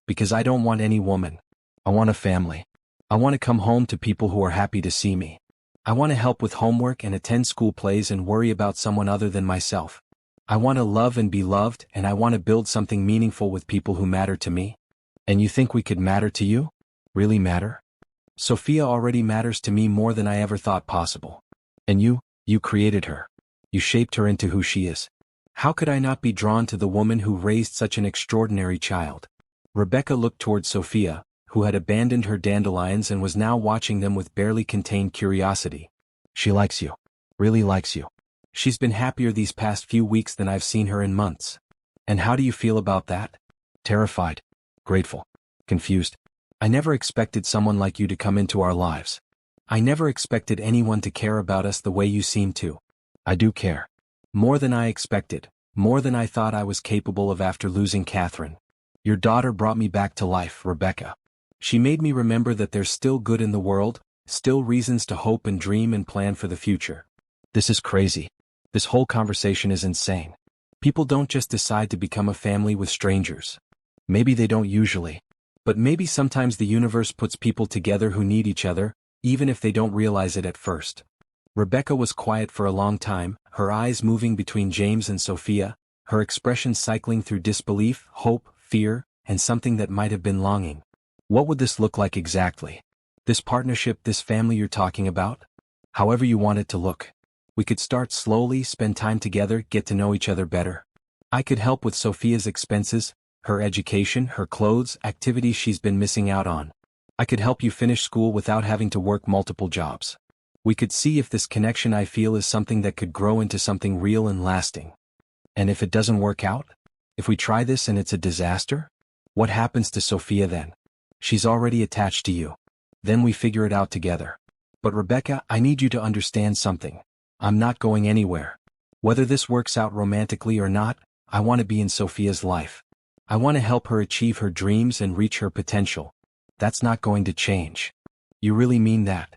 Because I don't want any woman. I want a family. I want to come home to people who are happy to see me. I want to help with homework and attend school plays and worry about someone other than myself. I want to love and be loved, and I want to build something meaningful with people who matter to me. And you think we could matter to you? Really matter? Sophia already matters to me more than I ever thought possible. And you created her. You shaped her into who she is. How could I not be drawn to the woman who raised such an extraordinary child? Rebecca looked toward Sophia, who had abandoned her dandelions and was now watching them with barely contained curiosity. She likes you. Really likes you. She's been happier these past few weeks than I've seen her in months. And how do you feel about that? Terrified. Grateful. Confused. I never expected someone like you to come into our lives. I never expected anyone to care about us the way you seem to. I do care. More than I expected. More than I thought I was capable of after losing Catherine. Your daughter brought me back to life, Rebecca. She made me remember that there's still good in the world, still reasons to hope and dream and plan for the future. This is crazy. This whole conversation is insane. People don't just decide to become a family with strangers. Maybe they don't usually. But maybe sometimes the universe puts people together who need each other, even if they don't realize it at first. Rebecca was quiet for a long time, her eyes moving between James and Sophia, her expression cycling through disbelief, hope, fear, and something that might have been longing. What would this look like exactly? This partnership, this family you're talking about? However you want it to look. We could start slowly, spend time together, get to know each other better. I could help with Sophia's expenses, her education, her clothes, activities she's been missing out on. I could help you finish school without having to work multiple jobs. We could see if this connection I feel is something that could grow into something real and lasting. And if it doesn't work out? If we try this and it's a disaster? What happens to Sophia then? She's already attached to you. Then we figure it out together. But Rebecca, I need you to understand something. I'm not going anywhere. Whether this works out romantically or not, I want to be in Sophia's life. I want to help her achieve her dreams and reach her potential. That's not going to change. You really mean that?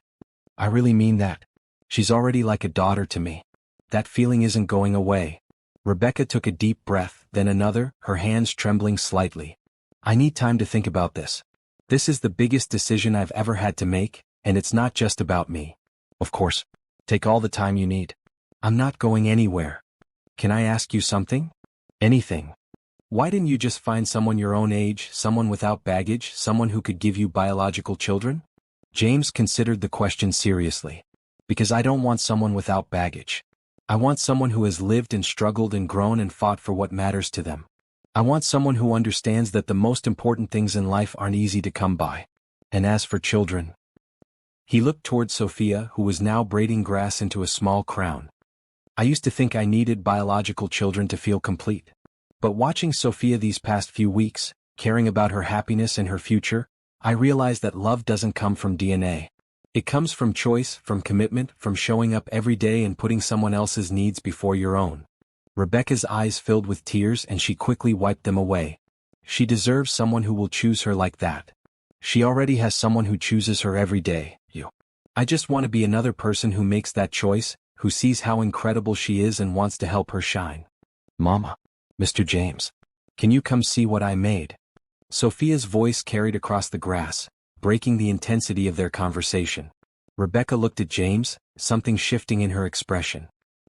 I really mean that. She's already like a daughter to me. That feeling isn't going away. Rebecca took a deep breath, then another, her hands trembling slightly. I need time to think about this. This is the biggest decision I've ever had to make, and it's not just about me. Of course. Take all the time you need. I'm not going anywhere. Can I ask you something? Anything. Why didn't you just find someone your own age, someone without baggage, someone who could give you biological children? James considered the question seriously. Because I don't want someone without baggage. I want someone who has lived and struggled and grown and fought for what matters to them. I want someone who understands that the most important things in life aren't easy to come by. And as for children... He looked toward Sophia, who was now braiding grass into a small crown. I used to think I needed biological children to feel complete. But watching Sophia these past few weeks, caring about her happiness and her future, I realized that love doesn't come from DNA. It comes from choice, from commitment, from showing up every day and putting someone else's needs before your own. Rebecca's eyes filled with tears and she quickly wiped them away. She deserves someone who will choose her like that. She already has someone who chooses her every day, you. I just want to be another person who makes that choice, who sees how incredible she is and wants to help her shine. Mama. Mr. James. Can you come see what I made? Sophia's voice carried across the grass, breaking the intensity of their conversation. Rebecca looked at James, something shifting in her expression.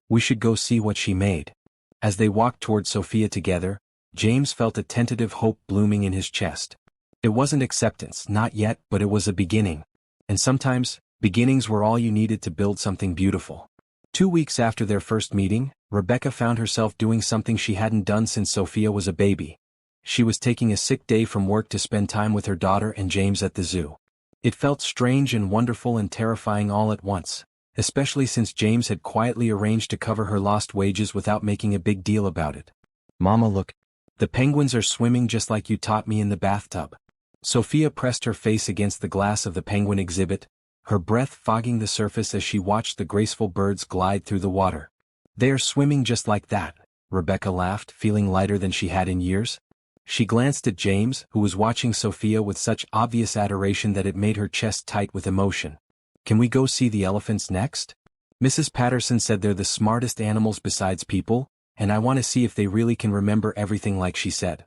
We should go see what she made. As they walked toward Sophia together, James felt a tentative hope blooming in his chest. It wasn't acceptance, not yet, but it was a beginning. And sometimes, beginnings were all you needed to build something beautiful. 2 weeks after their first meeting, Rebecca found herself doing something she hadn't done since Sophia was a baby. She was taking a sick day from work to spend time with her daughter and James at the zoo. It felt strange and wonderful and terrifying all at once, especially since James had quietly arranged to cover her lost wages without making a big deal about it. Mama, look. The penguins are swimming just like you taught me in the bathtub. Sophia pressed her face against the glass of the penguin exhibit, her breath fogging the surface as she watched the graceful birds glide through the water. They are swimming just like that, Rebecca laughed, feeling lighter than she had in years. She glanced at James, who was watching Sophia with such obvious adoration that it made her chest tight with emotion. Can we go see the elephants next? Mrs. Patterson said they're the smartest animals besides people, and I want to see if they really can remember everything like she said.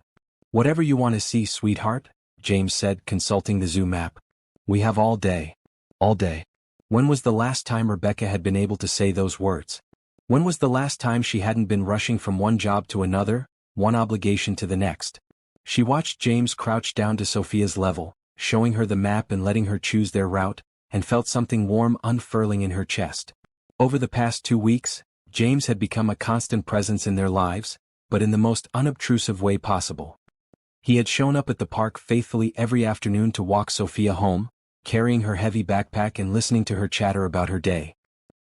Whatever you want to see, sweetheart, James said, consulting the zoo map. We have all day. All day. When was the last time Rebecca had been able to say those words? When was the last time she hadn't been rushing from one job to another, one obligation to the next? She watched James crouch down to Sophia's level, showing her the map and letting her choose their route, and felt something warm unfurling in her chest. Over the past 2 weeks, James had become a constant presence in their lives, but in the most unobtrusive way possible. He had shown up at the park faithfully every afternoon to walk Sophia home, carrying her heavy backpack and listening to her chatter about her day.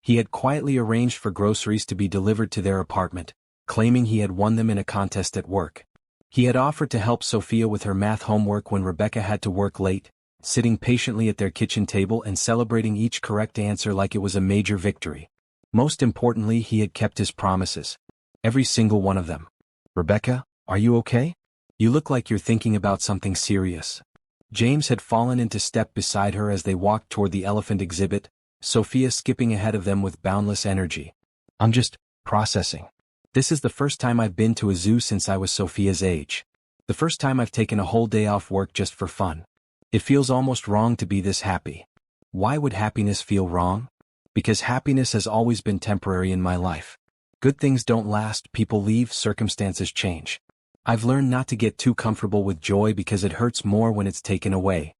He had quietly arranged for groceries to be delivered to their apartment, claiming he had won them in a contest at work. He had offered to help Sophia with her math homework when Rebecca had to work late, sitting patiently at their kitchen table and celebrating each correct answer like it was a major victory. Most importantly, he had kept his promises. Every single one of them. Rebecca, are you okay? You look like you're thinking about something serious. James had fallen into step beside her as they walked toward the elephant exhibit, Sophia skipping ahead of them with boundless energy. I'm just processing. This is the first time I've been to a zoo since I was Sophia's age. The first time I've taken a whole day off work just for fun. It feels almost wrong to be this happy. Why would happiness feel wrong? Because happiness has always been temporary in my life. Good things don't last, people leave, circumstances change. I've learned not to get too comfortable with joy because it hurts more when it's taken away.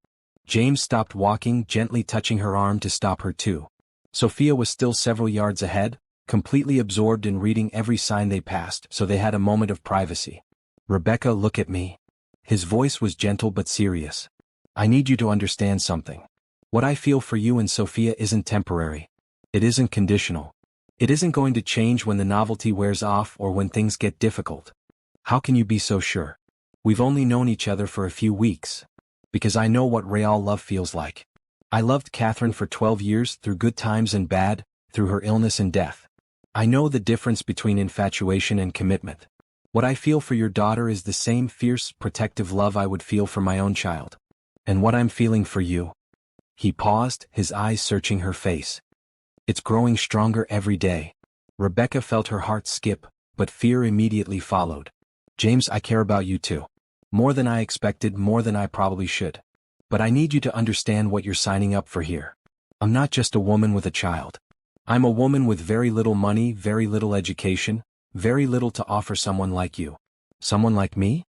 James stopped walking, gently touching her arm to stop her too. Sophia was still several yards ahead, completely absorbed in reading every sign they passed, so they had a moment of privacy. "Rebecca, look at me." His voice was gentle but serious. "I need you to understand something. What I feel for you and Sophia isn't temporary. It isn't conditional. It isn't going to change when the novelty wears off or when things get difficult." "How can you be so sure?" "We've only known each other for a few weeks. Because I know what real love feels like. I loved Catherine for 12 years, through good times and bad, through her illness and death. I know the difference between infatuation and commitment. What I feel for your daughter is the same fierce, protective love I would feel for my own child. And what I'm feeling for you." He paused, his eyes searching her face. "It's growing stronger every day." Rebecca felt her heart skip, but fear immediately followed. "James, I care about you too. More than I expected, more than I probably should. But I need you to understand what you're signing up for here. I'm not just a woman with a child. I'm a woman with very little money, very little education, very little to offer someone like you." "Someone like me?"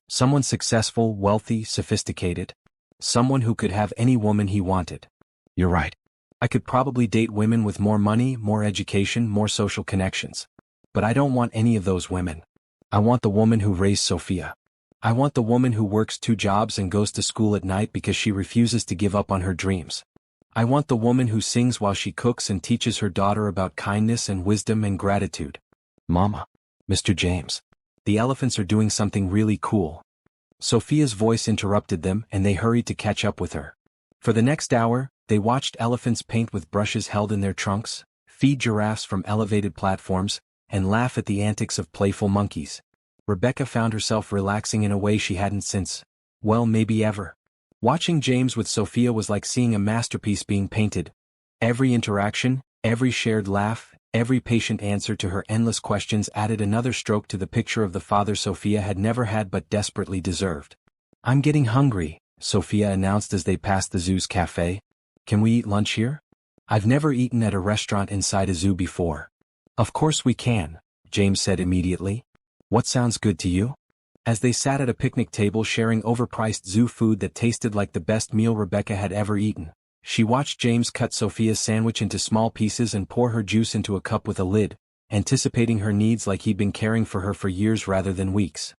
"Someone successful, wealthy, sophisticated. Someone who could have any woman he wanted." "You're right. I could probably date women with more money, more education, more social connections. But I don't want any of those women. I want the woman who raised Sophia. I want the woman who works 2 jobs and goes to school at night because she refuses to give up on her dreams. I want the woman who sings while she cooks and teaches her daughter about kindness and wisdom and gratitude." "Mama." "Mr. James. The elephants are doing something really cool." Sophia's voice interrupted them and they hurried to catch up with her. For the next hour, they watched elephants paint with brushes held in their trunks, feed giraffes from elevated platforms, and laugh at the antics of playful monkeys. Rebecca found herself relaxing in a way she hadn't since, well, maybe ever. Watching James with Sophia was like seeing a masterpiece being painted. Every interaction, every shared laugh, every patient answer to her endless questions added another stroke to the picture of the father Sophia had never had but desperately deserved. "I'm getting hungry," Sophia announced as they passed the zoo's cafe. "Can we eat lunch here? I've never eaten at a restaurant inside a zoo before." "Of course we can," James said immediately. "What sounds good to you?" As they sat at a picnic table sharing overpriced zoo food that tasted like the best meal Rebecca had ever eaten, she watched James cut Sophia's sandwich into small pieces and pour her juice into a cup with a lid, anticipating her needs like he'd been caring for her for years rather than weeks.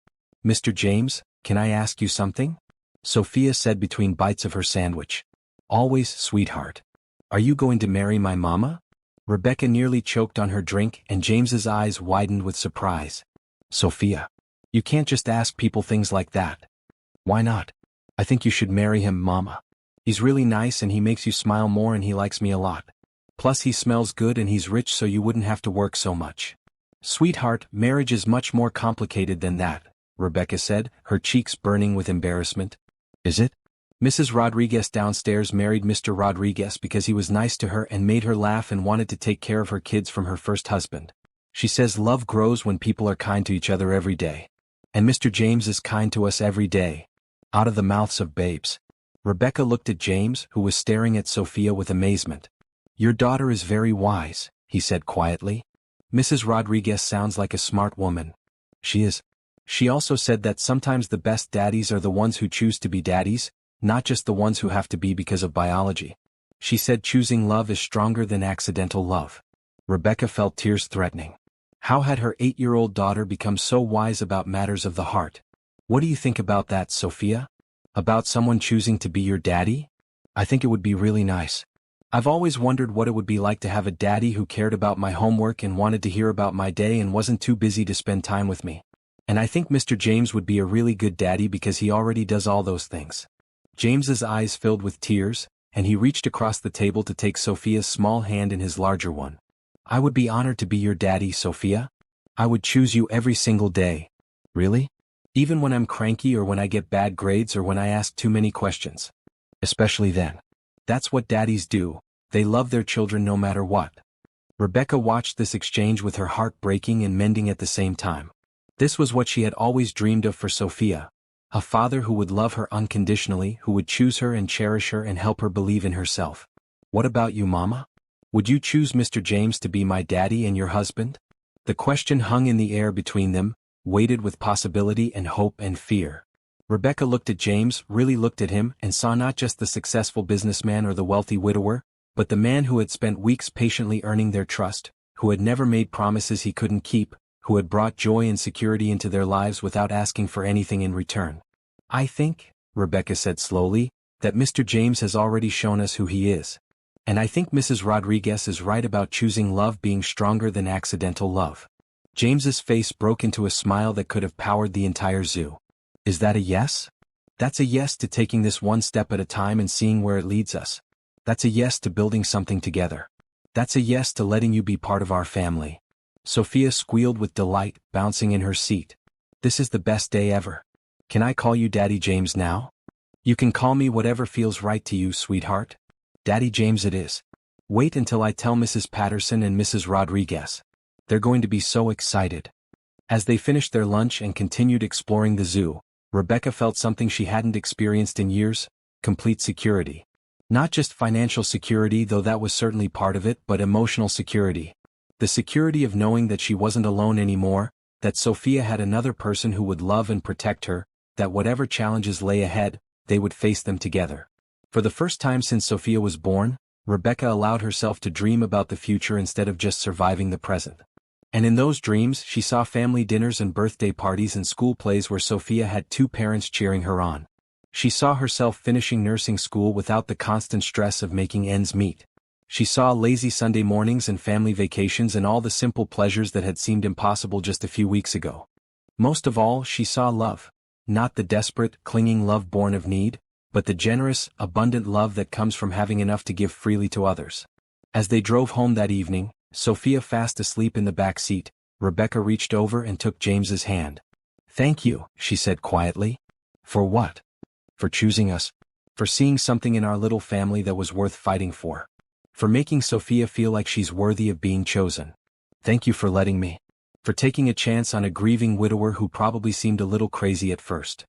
"Mr. James, can I ask you something?" Sophia said between bites of her sandwich. "Always, sweetheart. Are you going to marry my mama?" Rebecca nearly choked on her drink and James's eyes widened with surprise. "Sophia, you can't just ask people things like that." "Why not? I think you should marry him, Mama. He's really nice and he makes you smile more and he likes me a lot. Plus he smells good and he's rich so you wouldn't have to work so much." "Sweetheart, marriage is much more complicated than that," Rebecca said, her cheeks burning with embarrassment. "Is it?" "Mrs. Rodriguez downstairs married Mr. Rodriguez because he was nice to her and made her laugh and wanted to take care of her kids from her first husband. She says love grows when people are kind to each other every day. And Mr. James is kind to us every day." Out of the mouths of babes. Rebecca looked at James, who was staring at Sophia with amazement. "Your daughter is very wise," he said quietly. "Mrs. Rodriguez sounds like a smart woman." "She is." She also said that sometimes the best daddies are the ones who choose to be daddies, not just the ones who have to be because of biology. She said choosing love is stronger than accidental love. Rebecca felt tears threatening. How had her 8-year-old daughter become so wise about matters of the heart? "What do you think about that, Sophia? About someone choosing to be your daddy?" "I think it would be really nice. I've always wondered what it would be like to have a daddy who cared about my homework and wanted to hear about my day and wasn't too busy to spend time with me. And I think Mr. James would be a really good daddy because he already does all those things." James's eyes filled with tears, and he reached across the table to take Sophia's small hand in his larger one. "I would be honored to be your daddy, Sophia. I would choose you every single day." "Really? Even when I'm cranky or when I get bad grades or when I ask too many questions?" "Especially then. That's what daddies do, they love their children no matter what." Rebecca watched this exchange with her heart breaking and mending at the same time. This was what she had always dreamed of for Sophia. A father who would love her unconditionally, who would choose her and cherish her and help her believe in herself. "What about you, Mama? Would you choose Mr. James to be my daddy and your husband?" The question hung in the air between them, weighted with possibility and hope and fear. Rebecca looked at James, really looked at him, and saw not just the successful businessman or the wealthy widower, but the man who had spent weeks patiently earning their trust, who had never made promises he couldn't keep, who had brought joy and security into their lives without asking for anything in return. "I think," Rebecca said slowly, "that Mr. James has already shown us who he is. And I think Mrs. Rodriguez is right about choosing love being stronger than accidental love." James's face broke into a smile that could have powered the entire zoo. "Is that a yes?" "That's a yes to taking this one step at a time and seeing where it leads us. That's a yes to building something together. That's a yes to letting you be part of our family." Sophia squealed with delight, bouncing in her seat. "This is the best day ever. Can I call you Daddy James now?" "You can call me whatever feels right to you, sweetheart. Daddy James it is. Wait until I tell Mrs. Patterson and Mrs. Rodriguez. They're going to be so excited." As they finished their lunch and continued exploring the zoo, Rebecca felt something she hadn't experienced in years: complete security. Not just financial security, though that was certainly part of it, but emotional security. The security of knowing that she wasn't alone anymore, that Sophia had another person who would love and protect her, that whatever challenges lay ahead, they would face them together. For the first time since Sophia was born, Rebecca allowed herself to dream about the future instead of just surviving the present. And in those dreams she saw family dinners and birthday parties and school plays where Sophia had two parents cheering her on. She saw herself finishing nursing school without the constant stress of making ends meet. She saw lazy Sunday mornings and family vacations and all the simple pleasures that had seemed impossible just a few weeks ago. Most of all, she saw love. Not the desperate, clinging love born of need, but the generous, abundant love that comes from having enough to give freely to others. As they drove home that evening, Sophia fast asleep in the back seat, Rebecca reached over and took James's hand. "Thank you," she said quietly. "For what?" "For choosing us. For seeing something in our little family that was worth fighting for. For making Sophia feel like she's worthy of being chosen. Thank you for letting me. For taking a chance on a grieving widower who probably seemed a little crazy at first."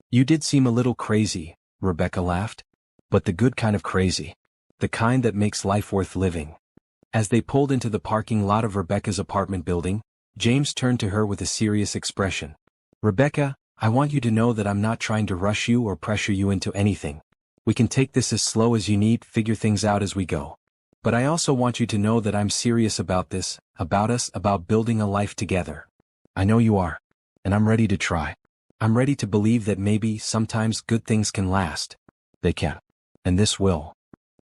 "You did seem a little crazy," Rebecca laughed. "But the good kind of crazy. The kind that makes life worth living." As they pulled into the parking lot of Rebecca's apartment building, James turned to her with a serious expression. "Rebecca, I want you to know that I'm not trying to rush you or pressure you into anything. We can take this as slow as you need, figure things out as we go. But I also want you to know that I'm serious about this, about us, about building a life together. I know you are. And I'm ready to try. I'm ready to believe that maybe, sometimes, good things can last. They can. And this will."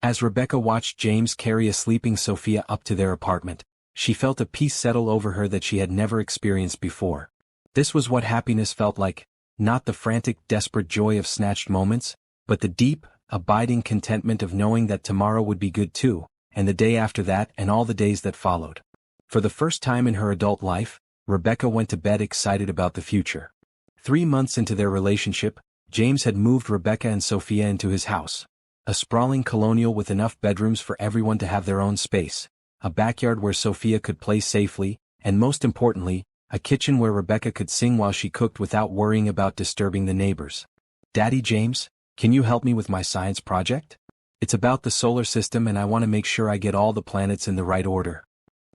As Rebecca watched James carry a sleeping Sophia up to their apartment, she felt a peace settle over her that she had never experienced before. This was what happiness felt like, not the frantic, desperate joy of snatched moments, but the deep, abiding contentment of knowing that tomorrow would be good too, and the day after that and all the days that followed. For the first time in her adult life, Rebecca went to bed excited about the future. 3 months into their relationship, James had moved Rebecca and Sophia into his house. A sprawling colonial with enough bedrooms for everyone to have their own space, a backyard where Sophia could play safely, and most importantly, a kitchen where Rebecca could sing while she cooked without worrying about disturbing the neighbors. "Daddy James, can you help me with my science project? It's about the solar system and I want to make sure I get all the planets in the right order."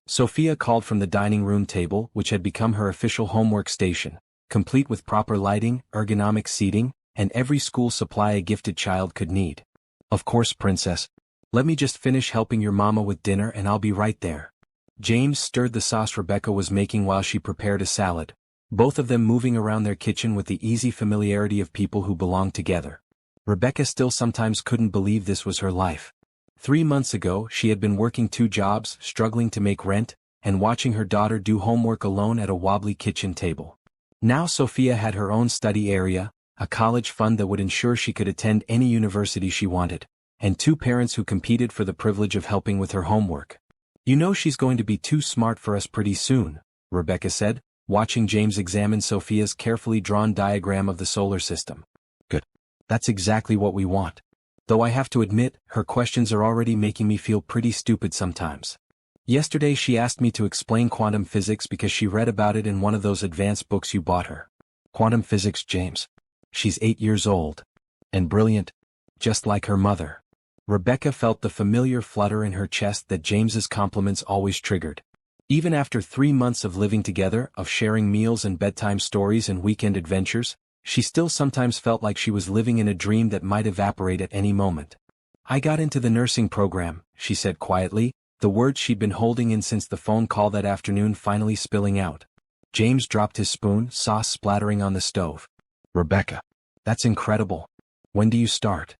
Sophia called from the dining room table, which had become her official homework station, complete with proper lighting, ergonomic seating, and every school supply a gifted child could need. "Of course, princess. Let me just finish helping your mama with dinner and I'll be right there." James stirred the sauce Rebecca was making while she prepared a salad, both of them moving around their kitchen with the easy familiarity of people who belong together. Rebecca still sometimes couldn't believe this was her life. 3 months ago she had been working 2 jobs, struggling to make rent, and watching her daughter do homework alone at a wobbly kitchen table. Now Sophia had her own study area, a college fund that would ensure she could attend any university she wanted, and 2 parents who competed for the privilege of helping with her homework. "You know she's going to be too smart for us pretty soon," Rebecca said, watching James examine Sophia's carefully drawn diagram of the solar system. "Good. That's exactly what we want. Though I have to admit, her questions are already making me feel pretty stupid sometimes. Yesterday she asked me to explain quantum physics because she read about it in one of those advanced books you bought her. Quantum physics, James. She's 8 years old. And brilliant. Just like her mother." Rebecca felt the familiar flutter in her chest that James's compliments always triggered. Even after 3 months of living together, of sharing meals and bedtime stories and weekend adventures, she still sometimes felt like she was living in a dream that might evaporate at any moment. "I got into the nursing program," she said quietly, the words she'd been holding in since the phone call that afternoon finally spilling out. James dropped his spoon, sauce splattering on the stove. Rebecca. That's incredible. When do you start?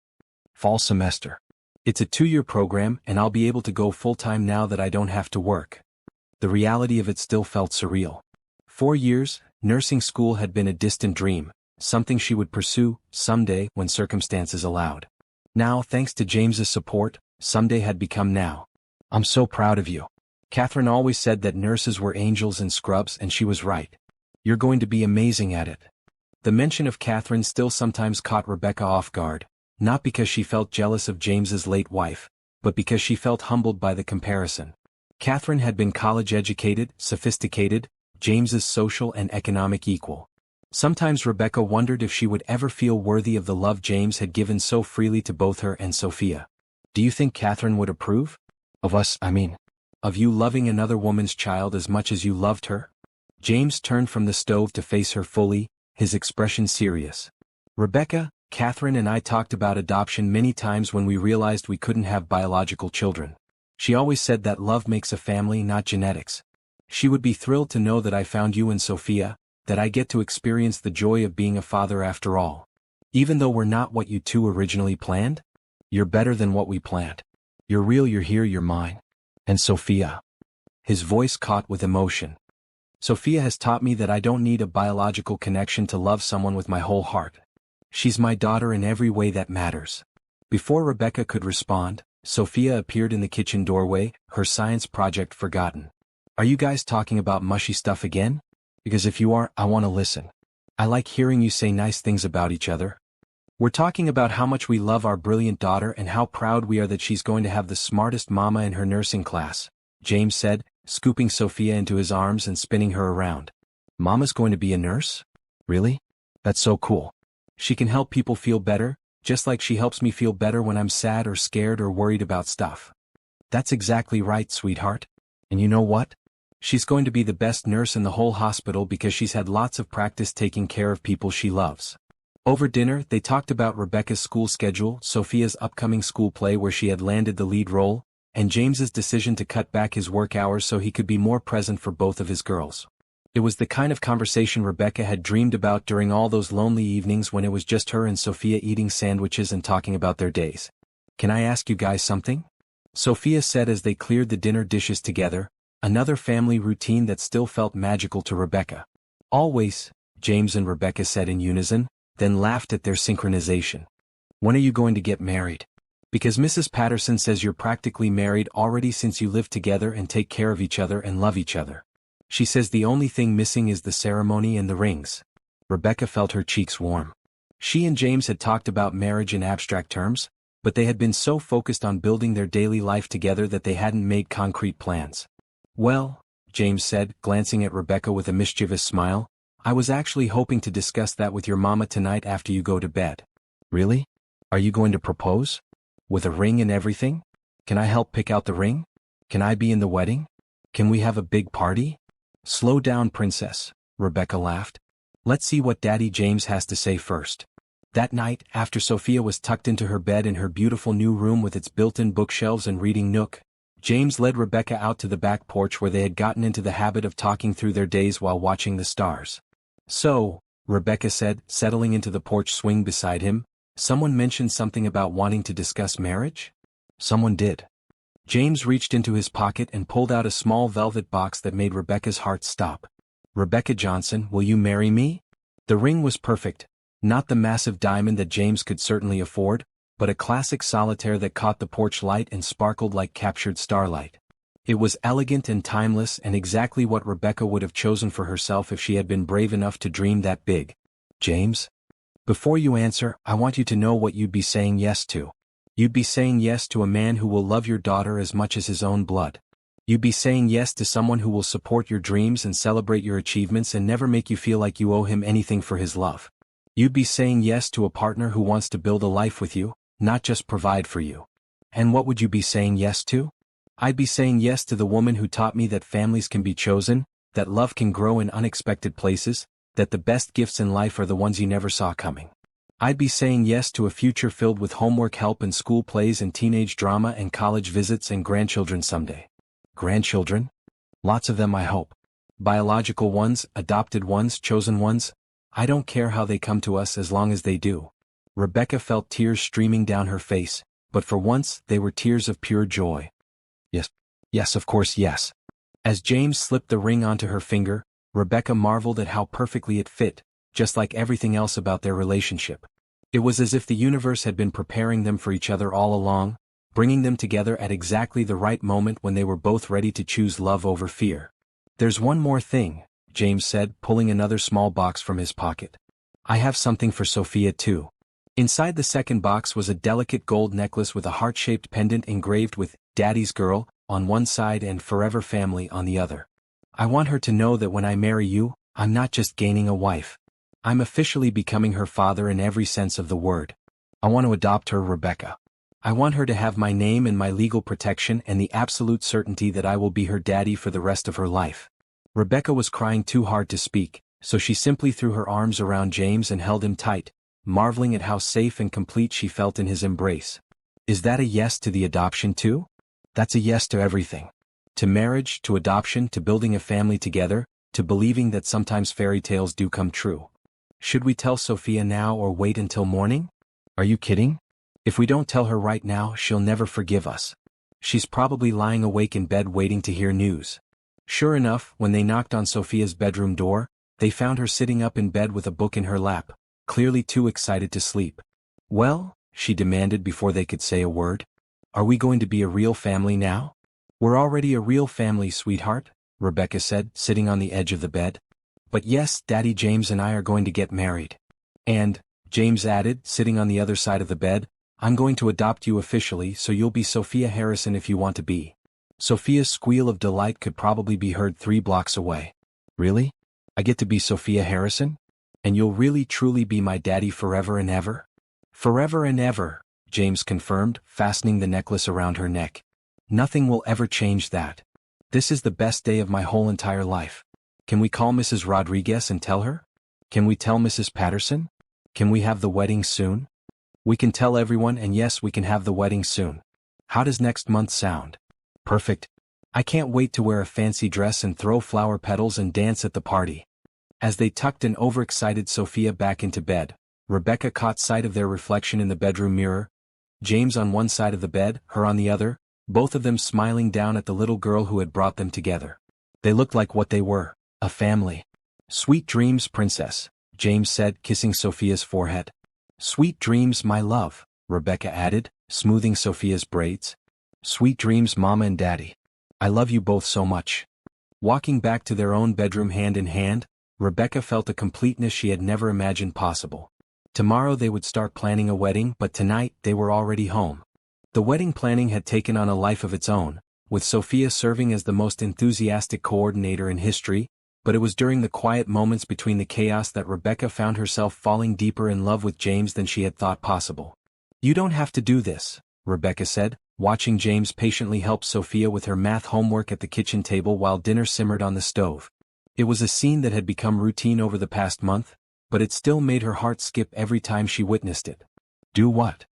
Fall semester. It's a 2-year program and I'll be able to go full-time now that I don't have to work. The reality of it still felt surreal. 4 years, nursing school had been a distant dream, something she would pursue, someday, when circumstances allowed. Now, thanks to James's support, someday had become now. I'm so proud of you. Catherine always said that nurses were angels in scrubs and she was right. You're going to be amazing at it. The mention of Catherine still sometimes caught Rebecca off guard, not because she felt jealous of James's late wife, but because she felt humbled by the comparison. Catherine had been college-educated, sophisticated, James's social and economic equal. Sometimes Rebecca wondered if she would ever feel worthy of the love James had given so freely to both her and Sophia. Do you think Catherine would approve? Of us, I mean. Of you loving another woman's child as much as you loved her? James turned from the stove to face her fully, his expression serious. Rebecca, Catherine and I talked about adoption many times when we realized we couldn't have biological children. She always said that love makes a family, not genetics. She would be thrilled to know that I found you and Sophia, that I get to experience the joy of being a father after all. Even though we're not what you two originally planned? You're better than what we planned. You're real, you're here, you're mine. And Sophia. His voice caught with emotion. Sophia has taught me that I don't need a biological connection to love someone with my whole heart. She's my daughter in every way that matters. Before Rebecca could respond, Sophia appeared in the kitchen doorway, her science project forgotten. Are you guys talking about mushy stuff again? Because if you are, I want to listen. I like hearing you say nice things about each other. We're talking about how much we love our brilliant daughter and how proud we are that she's going to have the smartest mama in her nursing class, James said, scooping Sophia into his arms and spinning her around. Mama's going to be a nurse? Really? That's so cool. She can help people feel better, just like she helps me feel better when I'm sad or scared or worried about stuff. That's exactly right, sweetheart. And you know what? She's going to be the best nurse in the whole hospital because she's had lots of practice taking care of people she loves. Over dinner, they talked about Rebecca's school schedule, Sophia's upcoming school play where she had landed the lead role, and James's decision to cut back his work hours so he could be more present for both of his girls. It was the kind of conversation Rebecca had dreamed about during all those lonely evenings when it was just her and Sophia eating sandwiches and talking about their days. Can I ask you guys something? Sophia said as they cleared the dinner dishes together, another family routine that still felt magical to Rebecca. Always, James and Rebecca said in unison, then laughed at their synchronization. When are you going to get married? Because Mrs. Patterson says you're practically married already since you live together and take care of each other and love each other. She says the only thing missing is the ceremony and the rings. Rebecca felt her cheeks warm. She and James had talked about marriage in abstract terms, but they had been so focused on building their daily life together that they hadn't made concrete plans. Well, James said, glancing at Rebecca with a mischievous smile, I was actually hoping to discuss that with your mama tonight after you go to bed. Really? Are you going to propose? With a ring and everything? Can I help pick out the ring? Can I be in the wedding? Can we have a big party? Slow down, princess, Rebecca laughed. Let's see what Daddy James has to say first. That night, after Sophia was tucked into her bed in her beautiful new room with its built-in bookshelves and reading nook, James led Rebecca out to the back porch where they had gotten into the habit of talking through their days while watching the stars. So, Rebecca said, settling into the porch swing beside him, someone mentioned something about wanting to discuss marriage? Someone did. James reached into his pocket and pulled out a small velvet box that made Rebecca's heart stop. Rebecca Johnson, will you marry me? The ring was perfect, not the massive diamond that James could certainly afford, but a classic solitaire that caught the porch light and sparkled like captured starlight. It was elegant and timeless and exactly what Rebecca would have chosen for herself if she had been brave enough to dream that big. James? Before you answer, I want you to know what you'd be saying yes to. You'd be saying yes to a man who will love your daughter as much as his own blood. You'd be saying yes to someone who will support your dreams and celebrate your achievements and never make you feel like you owe him anything for his love. You'd be saying yes to a partner who wants to build a life with you, not just provide for you. And what would you be saying yes to? I'd be saying yes to the woman who taught me that families can be chosen, that love can grow in unexpected places, that the best gifts in life are the ones you never saw coming. I'd be saying yes to a future filled with homework help and school plays and teenage drama and college visits and grandchildren someday. Grandchildren? Lots of them, I hope. Biological ones, adopted ones, chosen ones? I don't care how they come to us as long as they do. Rebecca felt tears streaming down her face, but for once they were tears of pure joy. Yes. Yes, of course, yes. As James slipped the ring onto her finger, Rebecca marveled at how perfectly it fit, just like everything else about their relationship. It was as if the universe had been preparing them for each other all along, bringing them together at exactly the right moment when they were both ready to choose love over fear. There's one more thing, James said, pulling another small box from his pocket. I have something for Sophia too. Inside the second box was a delicate gold necklace with a heart-shaped pendant engraved with Daddy's Girl on one side and Forever Family on the other. I want her to know that when I marry you, I'm not just gaining a wife. I'm officially becoming her father in every sense of the word. I want to adopt her, Rebecca. I want her to have my name and my legal protection and the absolute certainty that I will be her daddy for the rest of her life. Rebecca was crying too hard to speak, so she simply threw her arms around James and held him tight, marveling at how safe and complete she felt in his embrace. Is that a yes to the adoption too? That's a yes to everything. To marriage, to adoption, to building a family together, to believing that sometimes fairy tales do come true. Should we tell Sophia now or wait until morning? Are you kidding? If we don't tell her right now, she'll never forgive us. She's probably lying awake in bed waiting to hear news. Sure enough, when they knocked on Sophia's bedroom door, they found her sitting up in bed with a book in her lap, clearly too excited to sleep. Well, she demanded before they could say a word. Are we going to be a real family now? We're already a real family, sweetheart, Rebecca said, sitting on the edge of the bed. But yes, Daddy James and I are going to get married. And, James added, sitting on the other side of the bed, I'm going to adopt you officially so you'll be Sophia Harrison if you want to be. Sophia's squeal of delight could probably be heard 3 blocks away. Really? I get to be Sophia Harrison? And you'll really truly be my daddy forever and ever? Forever and ever, James confirmed, fastening the necklace around her neck. Nothing will ever change that. This is the best day of my whole entire life. Can we call Mrs. Rodriguez and tell her? Can we tell Mrs. Patterson? Can we have the wedding soon? We can tell everyone, and yes, we can have the wedding soon. How does next month sound? Perfect. I can't wait to wear a fancy dress and throw flower petals and dance at the party. As they tucked an overexcited Sophia back into bed, Rebecca caught sight of their reflection in the bedroom mirror. James on one side of the bed, her on the other, both of them smiling down at the little girl who had brought them together. They looked like what they were, a family. Sweet dreams, princess, James said, kissing Sophia's forehead. Sweet dreams, my love, Rebecca added, smoothing Sophia's braids. Sweet dreams, Mama and Daddy. I love you both so much. Walking back to their own bedroom hand in hand, Rebecca felt a completeness she had never imagined possible. Tomorrow they would start planning a wedding, but tonight they were already home. The wedding planning had taken on a life of its own, with Sophia serving as the most enthusiastic coordinator in history, but it was during the quiet moments between the chaos that Rebecca found herself falling deeper in love with James than she had thought possible. You don't have to do this, Rebecca said, watching James patiently help Sophia with her math homework at the kitchen table while dinner simmered on the stove. It was a scene that had become routine over the past month, but it still made her heart skip every time she witnessed it. Do what?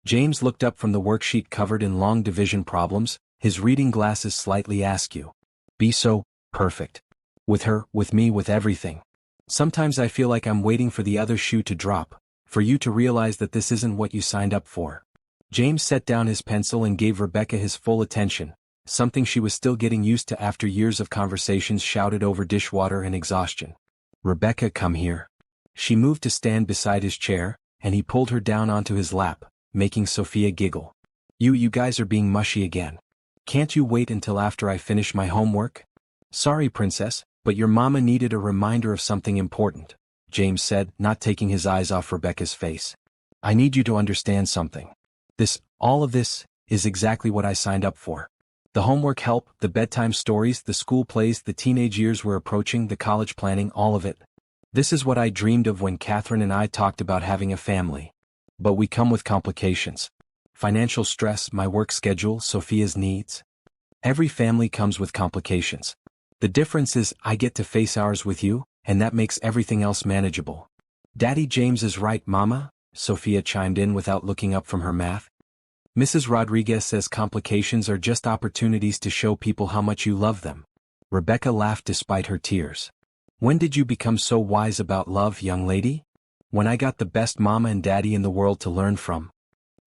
James looked up from the worksheet covered in long division problems, his reading glasses slightly askew. Be so perfect. With her, with me, with everything. Sometimes I feel like I'm waiting for the other shoe to drop, for you to realize that this isn't what you signed up for. James set down his pencil and gave Rebecca his full attention, something she was still getting used to after years of conversations shouted over dishwater and exhaustion. Rebecca, come here. She moved to stand beside his chair, and he pulled her down onto his lap, making Sophia giggle. You guys are being mushy again. Can't you wait until after I finish my homework? Sorry, princess, but your mama needed a reminder of something important, James said, not taking his eyes off Rebecca's face. I need you to understand something. All of this, is exactly what I signed up for. The homework help, the bedtime stories, the school plays, the teenage years we're approaching, the college planning, all of it. This is what I dreamed of when Catherine and I talked about having a family. But we come with complications. Financial stress, my work schedule, Sophia's needs. Every family comes with complications. The difference is I get to face ours with you, and that makes everything else manageable. Daddy James is right, Mama, Sophia chimed in without looking up from her math. Mrs. Rodriguez says complications are just opportunities to show people how much you love them. Rebecca laughed despite her tears. When did you become so wise about love, young lady? When I got the best mama and daddy in the world to learn from.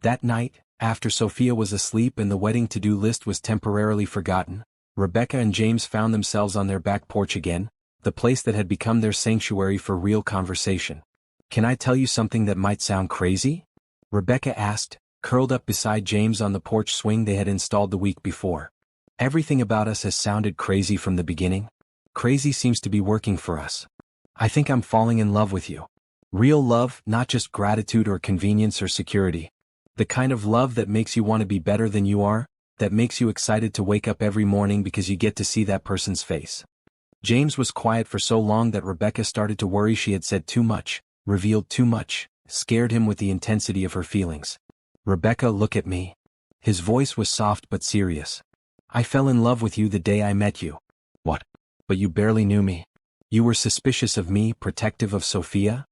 That night, after Sophia was asleep and the wedding to-do list was temporarily forgotten, Rebecca and James found themselves on their back porch again, the place that had become their sanctuary for real conversation. Can I tell you something that might sound crazy? Rebecca asked, curled up beside James on the porch swing they had installed the week before. Everything about us has sounded crazy from the beginning. Crazy seems to be working for us. I think I'm falling in love with you. Real love, not just gratitude or convenience or security. The kind of love that makes you want to be better than you are, that makes you excited to wake up every morning because you get to see that person's face. James was quiet for so long that Rebecca started to worry she had said too much, revealed too much, scared him with the intensity of her feelings. Rebecca, look at me. His voice was soft but serious. I fell in love with you the day I met you. What? But you barely knew me. You were suspicious of me, protective of Sophia?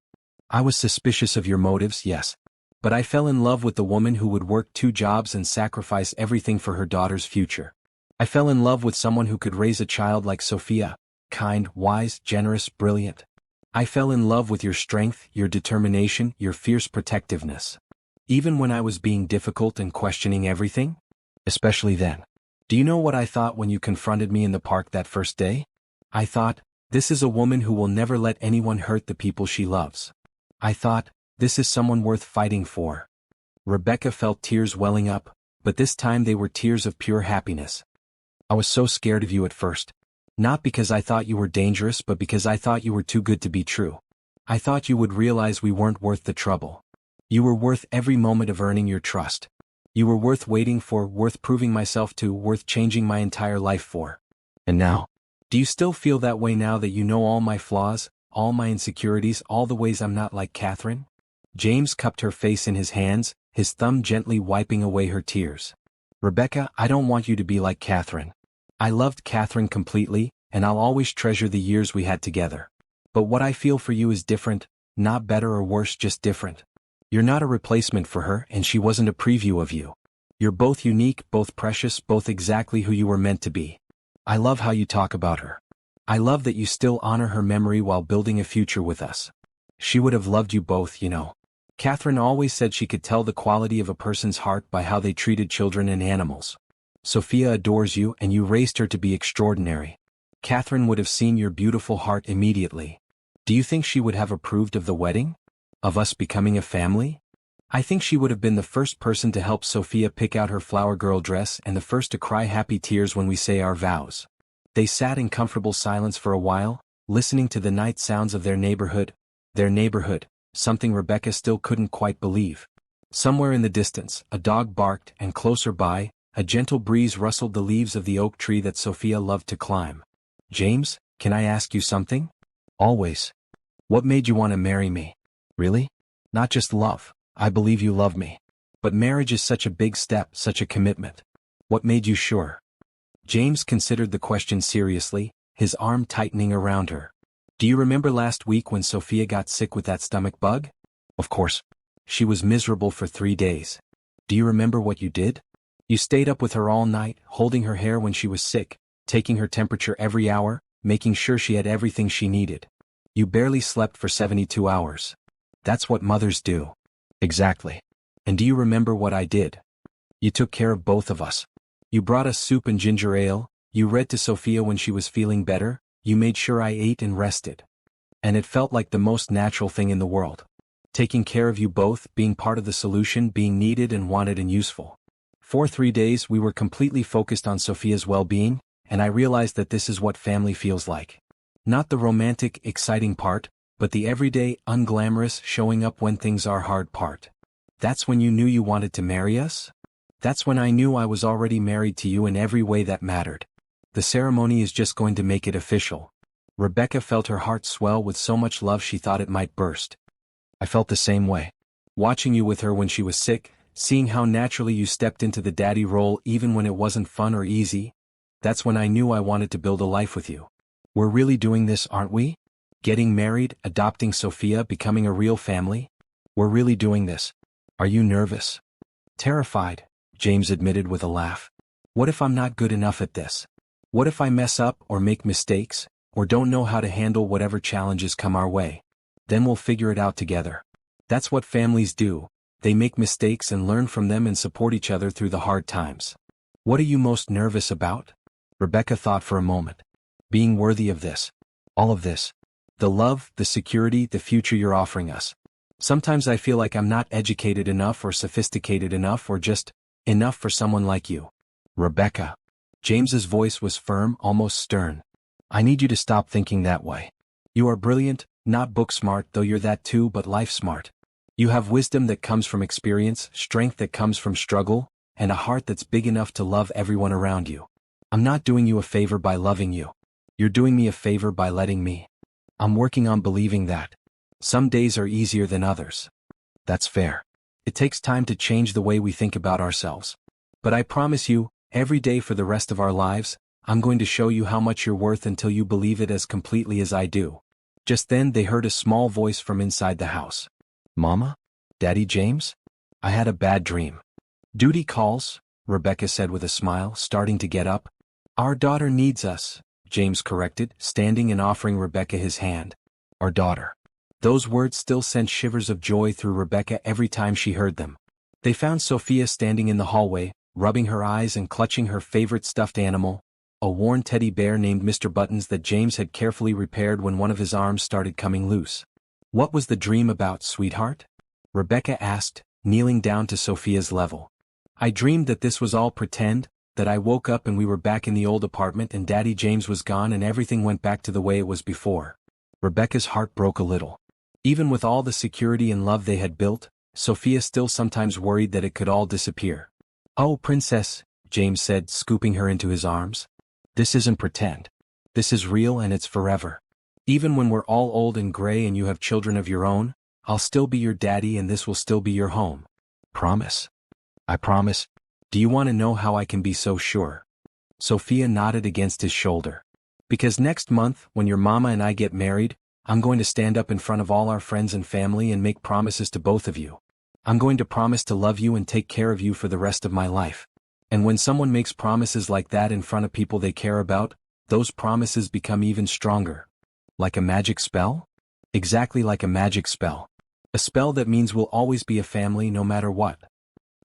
I was suspicious of your motives, yes. But I fell in love with the woman who would work 2 jobs and sacrifice everything for her daughter's future. I fell in love with someone who could raise a child like Sophia, kind, wise, generous, brilliant. I fell in love with your strength, your determination, your fierce protectiveness. Even when I was being difficult and questioning everything? Especially then. Do you know what I thought when you confronted me in the park that first day? I thought, this is a woman who will never let anyone hurt the people she loves. I thought, this is someone worth fighting for. Rebecca felt tears welling up, but this time they were tears of pure happiness. I was so scared of you at first. Not because I thought you were dangerous, but because I thought you were too good to be true. I thought you would realize we weren't worth the trouble. You were worth every moment of earning your trust. You were worth waiting for, worth proving myself to, worth changing my entire life for. And now? Do you still feel that way now that you know all my flaws, all my insecurities, all the ways I'm not like Catherine? James cupped her face in his hands, his thumb gently wiping away her tears. Rebecca, I don't want you to be like Catherine. I loved Catherine completely, and I'll always treasure the years we had together. But what I feel for you is different, not better or worse, just different. You're not a replacement for her, and she wasn't a preview of you. You're both unique, both precious, both exactly who you were meant to be. I love how you talk about her. I love that you still honor her memory while building a future with us. She would have loved you both, you know. Catherine always said she could tell the quality of a person's heart by how they treated children and animals. Sophia adores you, and you raised her to be extraordinary. Catherine would have seen your beautiful heart immediately. Do you think she would have approved of the wedding? Of us becoming a family? I think she would have been the first person to help Sophia pick out her flower girl dress and the first to cry happy tears when we say our vows. They sat in comfortable silence for a while, listening to the night sounds of their neighborhood, something Rebecca still couldn't quite believe. Somewhere in the distance, a dog barked, and closer by, a gentle breeze rustled the leaves of the oak tree that Sophia loved to climb. James, can I ask you something? Always. What made you want to marry me? Really? Not just love. I believe you love me. But marriage is such a big step, such a commitment. What made you sure? James considered the question seriously, his arm tightening around her. Do you remember last week when Sophia got sick with that stomach bug? Of course. She was miserable for 3 days. Do you remember what you did? You stayed up with her all night, holding her hair when she was sick, taking her temperature every hour, making sure she had everything she needed. You barely slept for 72 hours. That's what mothers do. Exactly. And do you remember what I did? You took care of both of us. You brought us soup and ginger ale, you read to Sophia when she was feeling better, you made sure I ate and rested. And it felt like the most natural thing in the world. Taking care of you both, being part of the solution, being needed and wanted and useful. For 3 days we were completely focused on Sophia's well-being, and I realized that this is what family feels like. Not the romantic, exciting part, but the everyday, unglamorous, showing up when things are hard part. That's when you knew you wanted to marry us? That's when I knew I was already married to you in every way that mattered. The ceremony is just going to make it official. Rebecca felt her heart swell with so much love she thought it might burst. I felt the same way. Watching you with her when she was sick, seeing how naturally you stepped into the daddy role even when it wasn't fun or easy, that's when I knew I wanted to build a life with you. We're really doing this, aren't we? Getting married, adopting Sophia, becoming a real family? We're really doing this. Are you nervous? Terrified? James admitted with a laugh. What if I'm not good enough at this? What if I mess up or make mistakes, or don't know how to handle whatever challenges come our way? Then we'll figure it out together. That's what families do. They make mistakes and learn from them and support each other through the hard times. What are you most nervous about? Rebecca thought for a moment. Being worthy of this. All of this. The love, the security, the future you're offering us. Sometimes I feel like I'm not educated enough or sophisticated enough or just enough for someone like you. Rebecca. James's voice was firm, almost stern. I need you to stop thinking that way. You are brilliant, not book smart, though you're that too, but life smart. You have wisdom that comes from experience, strength that comes from struggle, and a heart that's big enough to love everyone around you. I'm not doing you a favor by loving you. You're doing me a favor by letting me. I'm working on believing that. Some days are easier than others. That's fair. It takes time to change the way we think about ourselves. But I promise you, every day for the rest of our lives, I'm going to show you how much you're worth until you believe it as completely as I do. Just then they heard a small voice from inside the house. Mama? Daddy James? I had a bad dream. Duty calls, Rebecca said with a smile, starting to get up. Our daughter needs us, James corrected, standing and offering Rebecca his hand. Our daughter. Those words still sent shivers of joy through Rebecca every time she heard them. They found Sophia standing in the hallway, rubbing her eyes and clutching her favorite stuffed animal, a worn teddy bear named Mr. Buttons that James had carefully repaired when one of his arms started coming loose. What was the dream about, sweetheart? Rebecca asked, kneeling down to Sophia's level. I dreamed that this was all pretend, that I woke up and we were back in the old apartment and Daddy James was gone and everything went back to the way it was before. Rebecca's heart broke a little. Even with all the security and love they had built, Sophia still sometimes worried that it could all disappear. Oh, princess, James said, scooping her into his arms. This isn't pretend. This is real and it's forever. Even when we're all old and gray and you have children of your own, I'll still be your daddy and this will still be your home. Promise? I promise. Do you want to know how I can be so sure? Sophia nodded against his shoulder. Because next month, when your mama and I get married, I'm going to stand up in front of all our friends and family and make promises to both of you. I'm going to promise to love you and take care of you for the rest of my life. And when someone makes promises like that in front of people they care about, those promises become even stronger. Like a magic spell? Exactly like a magic spell. A spell that means we'll always be a family no matter what.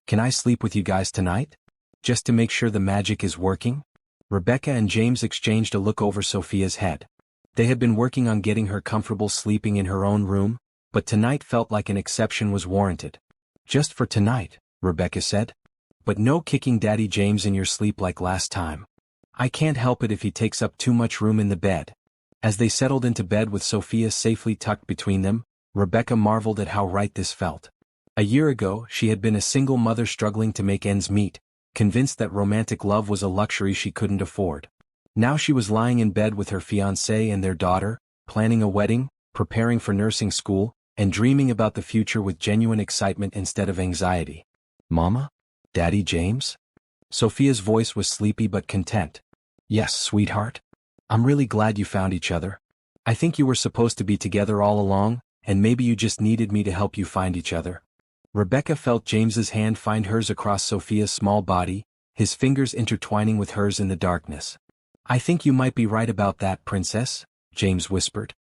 Can I sleep with you guys tonight? Just to make sure the magic is working? Rebecca and James exchanged a look over Sophia's head. They had been working on getting her comfortable sleeping in her own room, but tonight felt like an exception was warranted. Just for tonight, Rebecca said. But no kicking Daddy James in your sleep like last time. I can't help it if he takes up too much room in the bed. As they settled into bed with Sophia safely tucked between them, Rebecca marveled at how right this felt. A year ago, she had been a single mother struggling to make ends meet, convinced that romantic love was a luxury she couldn't afford. Now she was lying in bed with her fiancé and their daughter, planning a wedding, preparing for nursing school, and dreaming about the future with genuine excitement instead of anxiety. Mama? Daddy James? Sophia's voice was sleepy but content. Yes, sweetheart. I'm really glad you found each other. I think you were supposed to be together all along, and maybe you just needed me to help you find each other. Rebecca felt James's hand find hers across Sophia's small body, his fingers intertwining with hers in the darkness. I think you might be right about that, princess, James whispered.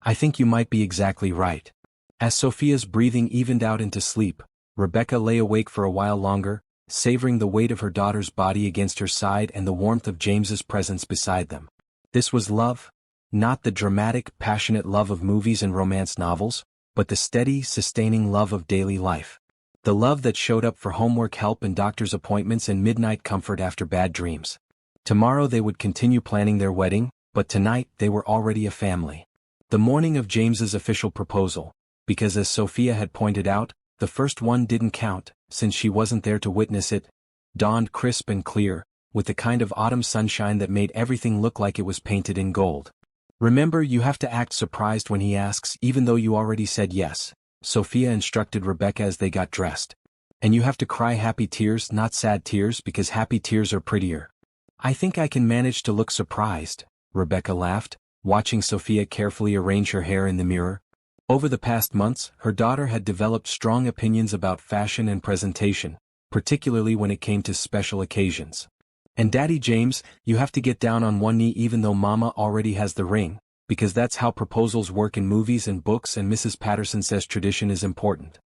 I think you might be exactly right. As Sophia's breathing evened out into sleep, Rebecca lay awake for a while longer, savoring the weight of her daughter's body against her side and the warmth of James's presence beside them. This was love. Not the dramatic, passionate love of movies and romance novels, but the steady, sustaining love of daily life. The love that showed up for homework help and doctor's appointments and midnight comfort after bad dreams. Tomorrow they would continue planning their wedding, but tonight they were already a family. The morning of James's official proposal, because as Sophia had pointed out, the first one didn't count, since she wasn't there to witness it, dawned crisp and clear, with the kind of autumn sunshine that made everything look like it was painted in gold. Remember, you have to act surprised when he asks even though you already said yes, Sophia instructed Rebecca as they got dressed. And you have to cry happy tears, not sad tears, because happy tears are prettier. I think I can manage to look surprised, Rebecca laughed, watching Sophia carefully arrange her hair in the mirror. Over the past months, her daughter had developed strong opinions about fashion and presentation, particularly when it came to special occasions. And Daddy James, you have to get down on one knee even though Mama already has the ring, because that's how proposals work in movies and books, and Mrs. Patterson says tradition is important.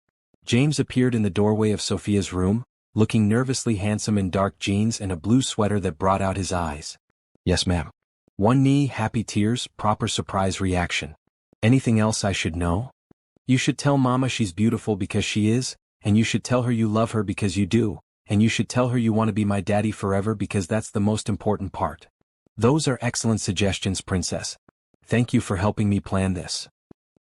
James appeared in the doorway of Sophia's room, looking nervously handsome in dark jeans and a blue sweater that brought out his eyes. Yes, ma'am. One knee, happy tears, proper surprise reaction. Anything else I should know? You should tell Mama she's beautiful because she is, and you should tell her you love her because you do, and you should tell her you want to be my daddy forever because that's the most important part. Those are excellent suggestions, Princess. Thank you for helping me plan this.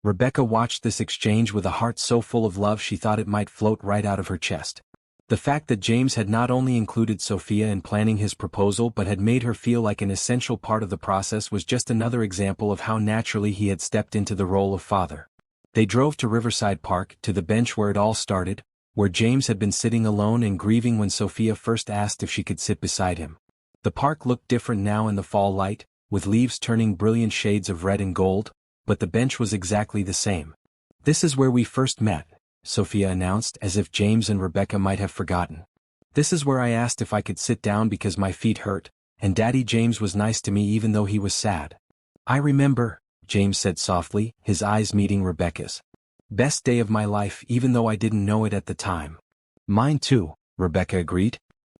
Rebecca watched this exchange with a heart so full of love she thought it might float right out of her chest. The fact that James had not only included Sophia in planning his proposal but had made her feel like an essential part of the process was just another example of how naturally he had stepped into the role of father. They drove to Riverside Park, to the bench where it all started, where James had been sitting alone and grieving when Sophia first asked if she could sit beside him. The park looked different now in the fall light, with leaves turning brilliant shades of red and gold, but the bench was exactly the same. This is where we first met, Sophia announced, as if James and Rebecca might have forgotten. This is where I asked if I could sit down because my feet hurt, and Daddy James was nice to me even though he was sad. I remember, James said softly, his eyes meeting Rebecca's. Best day of my life even though I didn't know it at the time. Mine too, Rebecca agreed.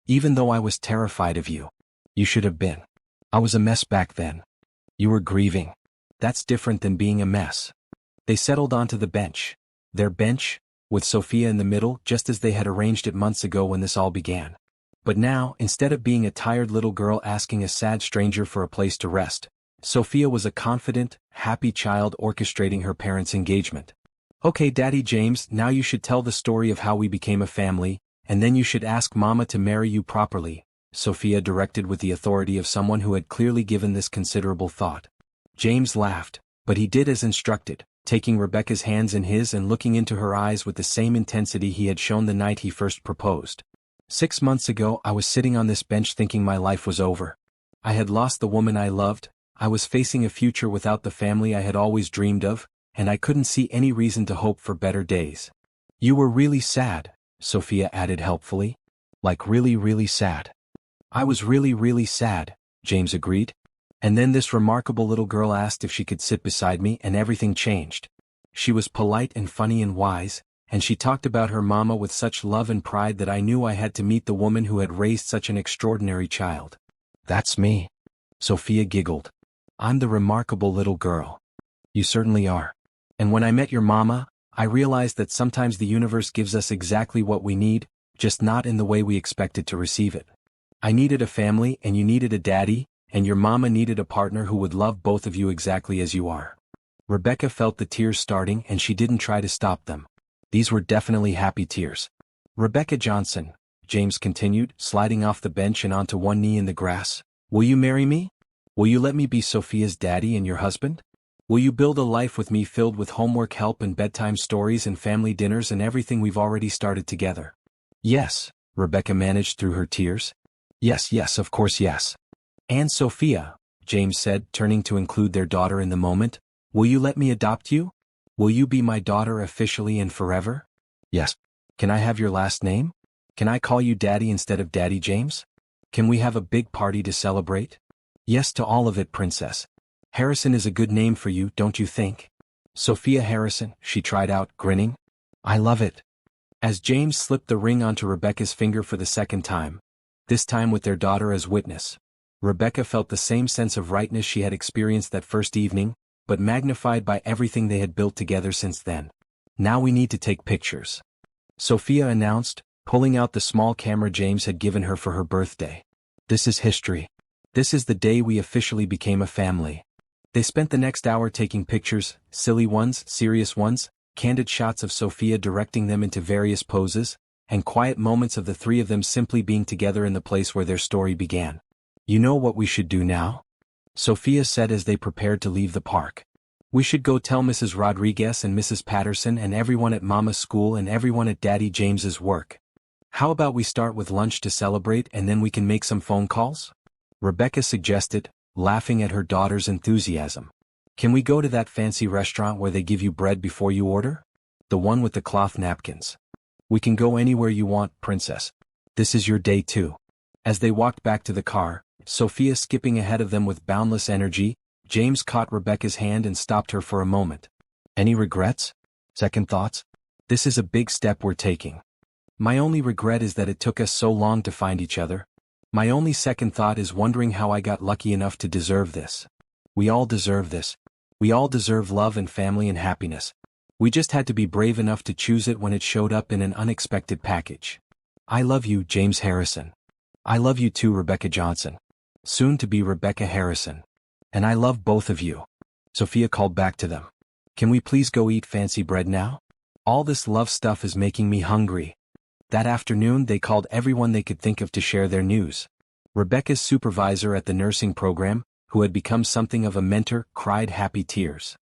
Even though I was terrified of you. You should have been. I was a mess back then. You were grieving. That's different than being a mess. They settled onto the bench. Their bench, with Sophia in the middle just as they had arranged it months ago when this all began. But now, instead of being a tired little girl asking a sad stranger for a place to rest, Sophia was a confident, happy child orchestrating her parents' engagement. Okay, Daddy James, now you should tell the story of how we became a family, and then you should ask Mama to marry you properly, Sophia directed with the authority of someone who had clearly given this considerable thought. James laughed, but he did as instructed, taking Rebecca's hands in his and looking into her eyes with the same intensity he had shown the night he first proposed. 6 months ago I was sitting on this bench thinking my life was over. I had lost the woman I loved, I was facing a future without the family I had always dreamed of, and I couldn't see any reason to hope for better days. You were really sad, Sophia added helpfully. Like really, really sad. I was really, really sad, James agreed. And then this remarkable little girl asked if she could sit beside me and everything changed. She was polite and funny and wise, and she talked about her mama with such love and pride that I knew I had to meet the woman who had raised such an extraordinary child. That's me. Sophia giggled. I'm the remarkable little girl. You certainly are. And when I met your mama, I realized that sometimes the universe gives us exactly what we need, just not in the way we expected to receive it. I needed a family and you needed a daddy, and your mama needed a partner who would love both of you exactly as you are. Rebecca felt the tears starting and she didn't try to stop them. These were definitely happy tears. Rebecca Johnson, James continued, sliding off the bench and onto one knee in the grass, will you marry me? Will you let me be Sophia's daddy and your husband? Will you build a life with me filled with homework help and bedtime stories and family dinners and everything we've already started together? Yes, Rebecca managed through her tears. Yes, yes, of course yes. And Sophia, James said, turning to include their daughter in the moment, will you let me adopt you? Will you be my daughter officially and forever? Yes. Can I have your last name? Can I call you Daddy instead of Daddy James? Can we have a big party to celebrate? Yes to all of it, Princess. Harrison is a good name for you, don't you think? Sophia Harrison, she tried out, grinning. I love it. As James slipped the ring onto Rebecca's finger for the second time, this time with their daughter as witness, Rebecca felt the same sense of rightness she had experienced that first evening, but magnified by everything they had built together since then. Now we need to take pictures, Sophia announced, pulling out the small camera James had given her for her birthday. This is history. This is the day we officially became a family. They spent the next hour taking pictures, silly ones, serious ones, candid shots of Sophia directing them into various poses, and quiet moments of the three of them simply being together in the place where their story began. You know what we should do now? Sophia said as they prepared to leave the park. We should go tell Mrs. Rodriguez and Mrs. Patterson and everyone at Mama's school and everyone at Daddy James's work. How about we start with lunch to celebrate and then we can make some phone calls? Rebecca suggested, laughing at her daughter's enthusiasm. Can we go to that fancy restaurant where they give you bread before you order? The one with the cloth napkins. We can go anywhere you want, Princess. This is your day too. As they walked back to the car, Sophia skipping ahead of them with boundless energy, James caught Rebecca's hand and stopped her for a moment. Any regrets? Second thoughts? This is a big step we're taking. My only regret is that it took us so long to find each other. My only second thought is wondering how I got lucky enough to deserve this. We all deserve this. We all deserve love and family and happiness. We just had to be brave enough to choose it when it showed up in an unexpected package. I love you, James Harrison. I love you too, Rebecca Johnson. Soon to be Rebecca Harrison. And I love both of you. Sophia called back to them. Can we please go eat fancy bread now? All this love stuff is making me hungry. That afternoon they called everyone they could think of to share their news. Rebecca's supervisor at the nursing program, who had become something of a mentor, cried happy tears.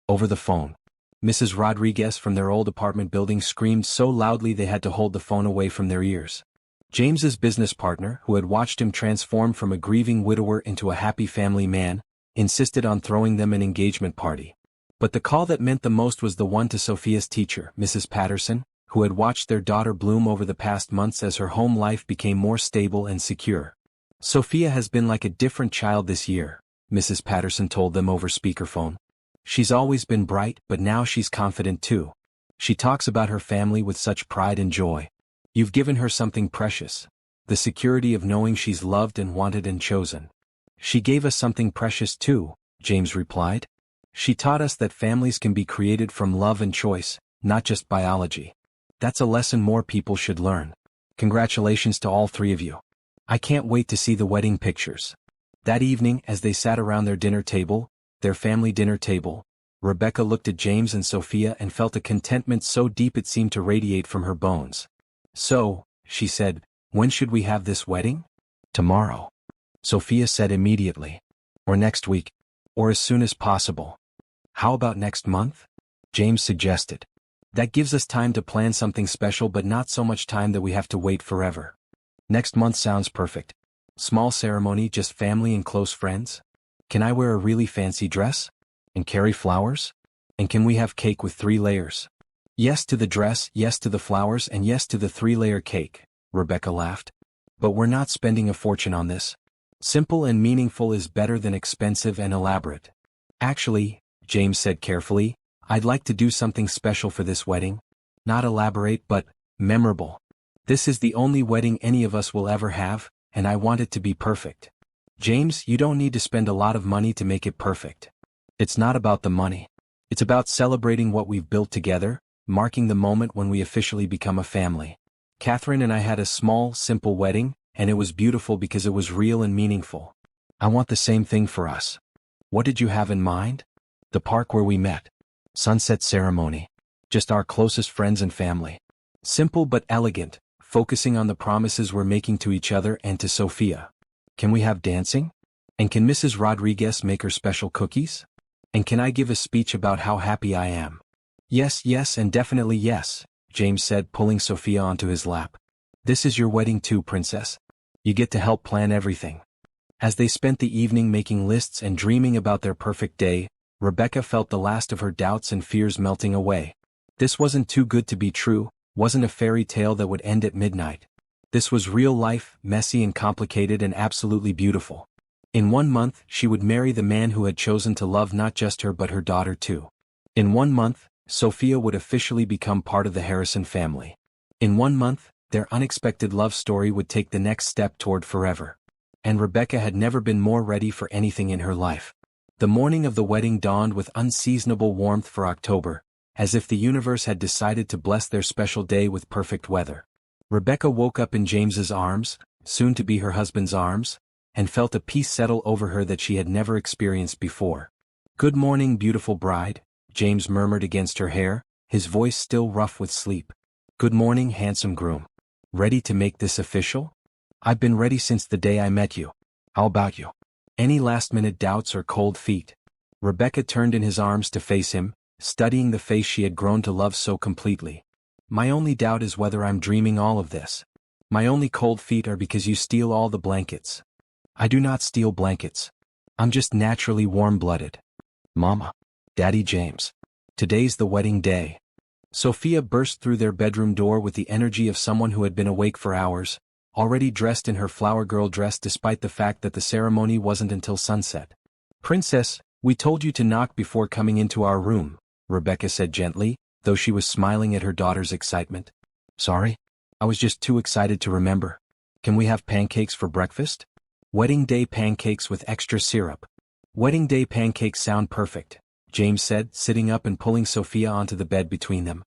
Over the phone, Mrs. Rodriguez from their old apartment building screamed so loudly they had to hold the phone away from their ears. James's business partner, who had watched him transform from a grieving widower into a happy family man, insisted on throwing them an engagement party. But the call that meant the most was the one to Sophia's teacher, Mrs. Patterson, who had watched their daughter bloom over the past months as her home life became more stable and secure. Sophia has been like a different child this year, Mrs. Patterson told them over speakerphone. She's always been bright, but now she's confident too. She talks about her family with such pride and joy. You've given her something precious. The security of knowing she's loved and wanted and chosen. She gave us something precious too, James replied. She taught us that families can be created from love and choice, not just biology. That's a lesson more people should learn. Congratulations to all three of you. I can't wait to see the wedding pictures. That evening, as they sat around their dinner table, their family dinner table, Rebecca looked at James and Sophia and felt a contentment so deep it seemed to radiate from her bones. So, she said, when should we have this wedding? Tomorrow. Sophia said immediately. Or next week. Or as soon as possible. How about next month? James suggested. That gives us time to plan something special, but not so much time that we have to wait forever. Next month sounds perfect. Small ceremony, just family and close friends? Can I wear a really fancy dress? And carry flowers? And can we have cake with 3 layers? Yes to the dress, yes to the flowers, and yes to the 3-layer cake, Rebecca laughed. But we're not spending a fortune on this. Simple and meaningful is better than expensive and elaborate. Actually, James said carefully, I'd like to do something special for this wedding. Not elaborate, but memorable. This is the only wedding any of us will ever have, and I want it to be perfect. James, you don't need to spend a lot of money to make it perfect. It's not about the money. It's about celebrating what we've built together, marking the moment when we officially become a family. Catherine and I had a small, simple wedding, and it was beautiful because it was real and meaningful. I want the same thing for us. What did you have in mind? The park where we met. Sunset ceremony. Just our closest friends and family. Simple but elegant, focusing on the promises we're making to each other and to Sophia. Can we have dancing? And can Mrs. Rodriguez make her special cookies? And can I give a speech about how happy I am? Yes, yes, and definitely yes, James said, pulling Sophia onto his lap. This is your wedding too, princess. You get to help plan everything. As they spent the evening making lists and dreaming about their perfect day, Rebecca felt the last of her doubts and fears melting away. This wasn't too good to be true, wasn't a fairy tale that would end at midnight. This was real life, messy and complicated and absolutely beautiful. In 1 month, she would marry the man who had chosen to love not just her but her daughter too. In 1 month, Sophia would officially become part of the Harrison family. In 1 month, their unexpected love story would take the next step toward forever. And Rebecca had never been more ready for anything in her life. The morning of the wedding dawned with unseasonable warmth for October, as if the universe had decided to bless their special day with perfect weather. Rebecca woke up in James's arms, soon to be her husband's arms, and felt a peace settle over her that she had never experienced before. Good morning, beautiful bride, James murmured against her hair, his voice still rough with sleep. Good morning, handsome groom. Ready to make this official? I've been ready since the day I met you. How about you? Any last-minute doubts or cold feet? Rebecca turned in his arms to face him, studying the face she had grown to love so completely. My only doubt is whether I'm dreaming all of this. My only cold feet are because you steal all the blankets. I do not steal blankets. I'm just naturally warm-blooded. Mama. Daddy James. Today's the wedding day. Sophia burst through their bedroom door with the energy of someone who had been awake for hours, already dressed in her flower girl dress despite the fact that the ceremony wasn't until sunset. "Princess, we told you to knock before coming into our room," Rebecca said gently, though she was smiling at her daughter's excitement. "Sorry? I was just too excited to remember. Can we have pancakes for breakfast?" "Wedding day pancakes with extra syrup." "Wedding day pancakes sound perfect," James said, sitting up and pulling Sophia onto the bed between them.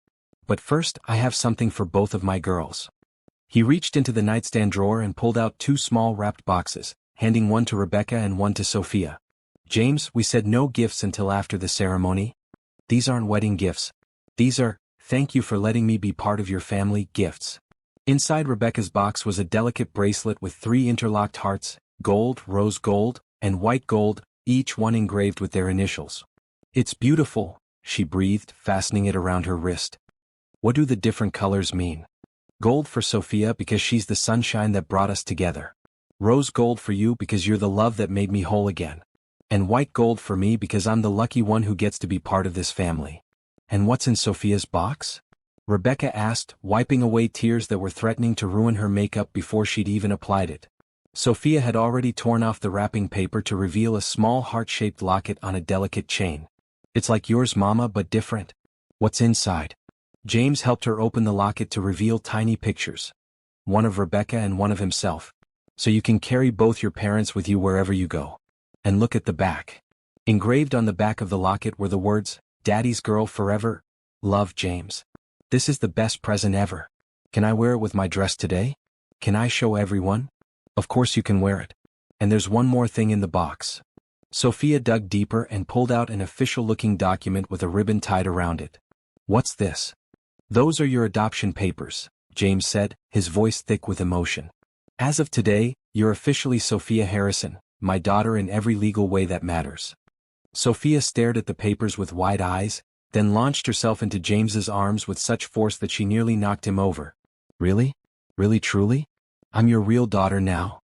"But first, I have something for both of my girls." He reached into the nightstand drawer and pulled out 2 small wrapped boxes, handing one to Rebecca and one to Sophia. "James, we said no gifts until after the ceremony." "These aren't wedding gifts. These are, thank you for letting me be part of your family, gifts." Inside Rebecca's box was a delicate bracelet with 3 interlocked hearts, gold, rose gold, and white gold, each one engraved with their initials. "It's beautiful," she breathed, fastening it around her wrist. "What do the different colors mean?" "Gold for Sophia because she's the sunshine that brought us together. Rose gold for you because you're the love that made me whole again. And white gold for me because I'm the lucky one who gets to be part of this family." "And what's in Sophia's box?" Rebecca asked, wiping away tears that were threatening to ruin her makeup before she'd even applied it. Sophia had already torn off the wrapping paper to reveal a small heart-shaped locket on a delicate chain. "It's like yours, Mama, but different." "What's inside?" James helped her open the locket to reveal tiny pictures. One of Rebecca and one of himself. "So you can carry both your parents with you wherever you go." "And look at the back." Engraved on the back of the locket were the words, "Daddy's girl forever. Love, James." "This is the best present ever. Can I wear it with my dress today? Can I show everyone?" "Of course you can wear it. And there's one more thing in the box." Sophia dug deeper and pulled out an official-looking document with a ribbon tied around it. "What's this?" "Those are your adoption papers," James said, his voice thick with emotion. "As of today, you're officially Sophia Harrison, my daughter in every legal way that matters." Sophia stared at the papers with wide eyes, then launched herself into James's arms with such force that she nearly knocked him over. "Really? Really truly? I'm your real daughter now?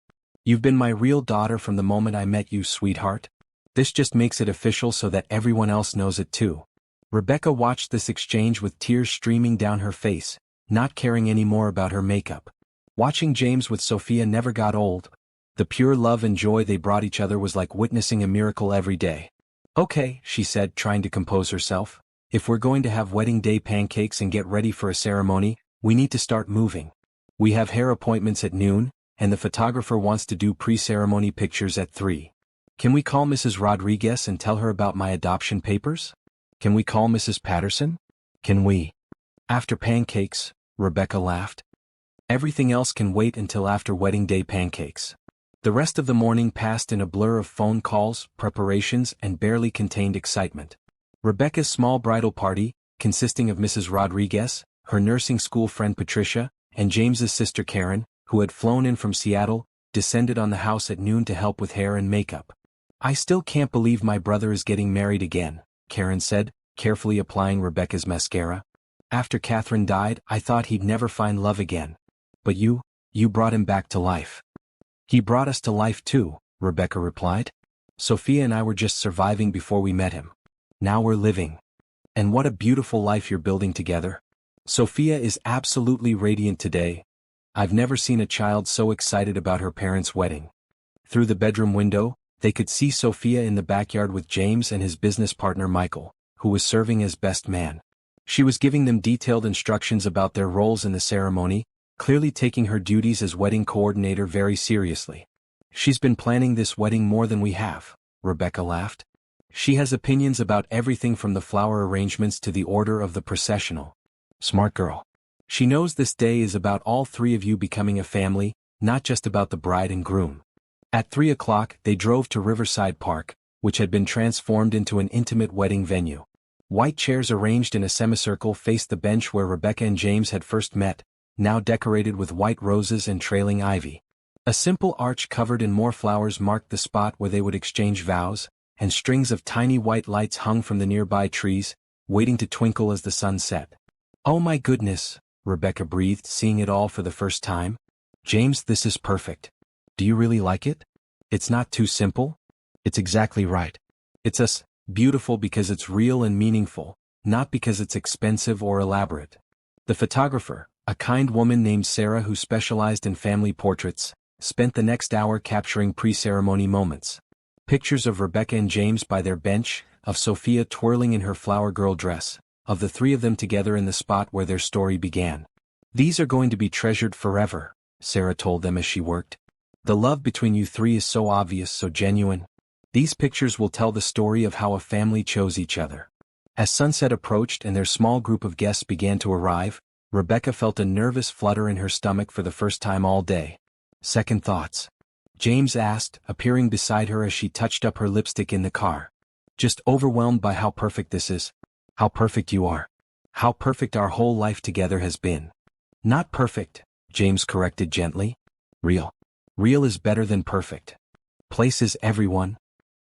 You've been my real daughter from the moment I met you, sweetheart? This just makes it official so that everyone else knows it too." Rebecca watched this exchange with tears streaming down her face, not caring any more about her makeup. Watching James with Sophia never got old. The pure love and joy they brought each other was like witnessing a miracle every day. "Okay," she said, trying to compose herself. "If we're going to have wedding day pancakes and get ready for a ceremony, we need to start moving. We have hair appointments at noon, and the photographer wants to do pre-ceremony pictures at 3. Can we call Mrs. Rodriguez and tell her about my adoption papers? Can we call Mrs. Patterson? Can we?" "After pancakes," Rebecca laughed. "Everything else can wait until after wedding day pancakes." The rest of the morning passed in a blur of phone calls, preparations, and barely contained excitement. Rebecca's small bridal party, consisting of Mrs. Rodriguez, her nursing school friend Patricia, and James's sister Karen, who had flown in from Seattle, descended on the house at noon to help with hair and makeup. "I still can't believe my brother is getting married again," Karen said, carefully applying Rebecca's mascara. "After Catherine died, I thought he'd never find love again. But you brought him back to life." "He brought us to life too," Rebecca replied. "Sophia and I were just surviving before we met him. Now we're living. And what a beautiful life you're building together. Sophia is absolutely radiant today. I've never seen a child so excited about her parents' wedding." Through the bedroom window, they could see Sophia in the backyard with James and his business partner Michael, who was serving as best man. She was giving them detailed instructions about their roles in the ceremony, clearly taking her duties as wedding coordinator very seriously. "She's been planning this wedding more than we have," Rebecca laughed. "She has opinions about everything from the flower arrangements to the order of the processional. Smart girl. She knows this day is about all 3 of you becoming a family, not just about the bride and groom." At 3 o'clock, they drove to Riverside Park, which had been transformed into an intimate wedding venue. White chairs arranged in a semicircle faced the bench where Rebecca and James had first met, now decorated with white roses and trailing ivy. A simple arch covered in more flowers marked the spot where they would exchange vows, and strings of tiny white lights hung from the nearby trees, waiting to twinkle as the sun set. "Oh my goodness," Rebecca breathed, seeing it all for the first time. "James, this is perfect. Do you really like it? It's not too simple?" "It's exactly right. It's us, beautiful because it's real and meaningful, not because it's expensive or elaborate." The photographer, A kind woman named Sarah who specialized in family portraits, spent the next hour capturing pre-ceremony moments. Pictures of Rebecca and James by their bench, of Sophia twirling in her flower girl dress, of the three of them together in the spot where their story began. "These are going to be treasured forever," Sarah told them as she worked. "The love between you three is so obvious, so genuine. These pictures will tell the story of how a family chose each other." As sunset approached and their small group of guests began to arrive, Rebecca felt a nervous flutter in her stomach for the first time all day. "Second thoughts?" James asked, appearing beside her as she touched up her lipstick in the car. "Just overwhelmed by how perfect this is. How perfect you are. How perfect our whole life together has been." "Not perfect," James corrected gently. "Real. Real is better than perfect. Places everyone,"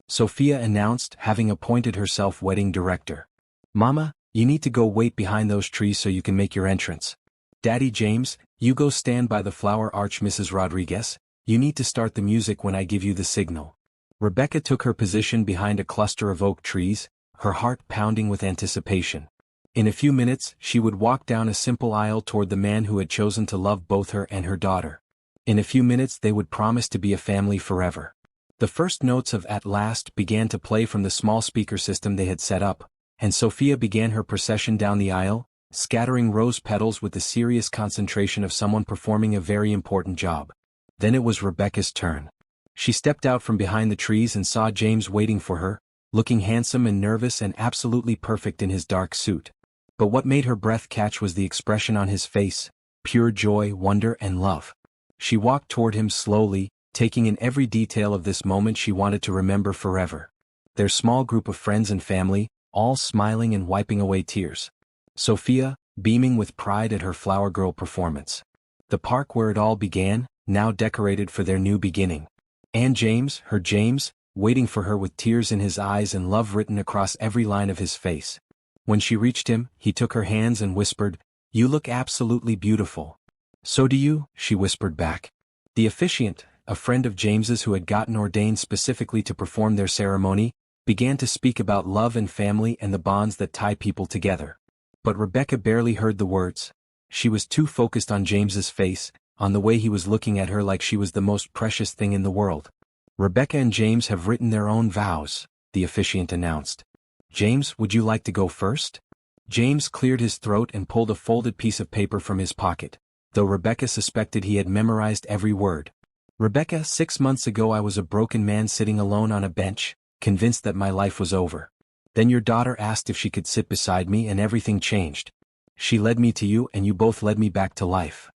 Sophia announced, having appointed herself wedding director. "Mama, you need to go wait behind those trees so you can make your entrance. Daddy James, you go stand by the flower arch. Mrs. Rodriguez, you need to start the music when I give you the signal." Rebecca took her position behind a cluster of oak trees, her heart pounding with anticipation. In a few minutes she would walk down a simple aisle toward the man who had chosen to love both her and her daughter. In a few minutes they would promise to be a family forever. The first notes of "At Last" began to play from the small speaker system they had set up, and Sophia began her procession down the aisle, scattering rose petals with the serious concentration of someone performing a very important job. Then it was Rebecca's turn. She stepped out from behind the trees and saw James waiting for her, looking handsome and nervous and absolutely perfect in his dark suit. But what made her breath catch was the expression on his face, pure joy, wonder, and love. She walked toward him slowly, taking in every detail of this moment she wanted to remember forever. Their small group of friends and family, all smiling and wiping away tears. Sophia, beaming with pride at her flower girl performance. The park where it all began, now decorated for their new beginning. And James, her James, waiting for her with tears in his eyes and love written across every line of his face. When she reached him, he took her hands and whispered, "You look absolutely beautiful." "So do you," she whispered back. The officiant, a friend of James's who had gotten ordained specifically to perform their ceremony, began to speak about love and family and the bonds that tie people together. But Rebecca barely heard the words. She was too focused on James's face, on the way he was looking at her like she was the most precious thing in the world. "Rebecca and James have written their own vows," the officiant announced. "James, would you like to go first?" James cleared his throat and pulled a folded piece of paper from his pocket, though Rebecca suspected he had memorized every word. "Rebecca, 6 months ago I was a broken man sitting alone on a bench, convinced that my life was over. Then your daughter asked if she could sit beside me and everything changed. She led me to you and you both led me back to life."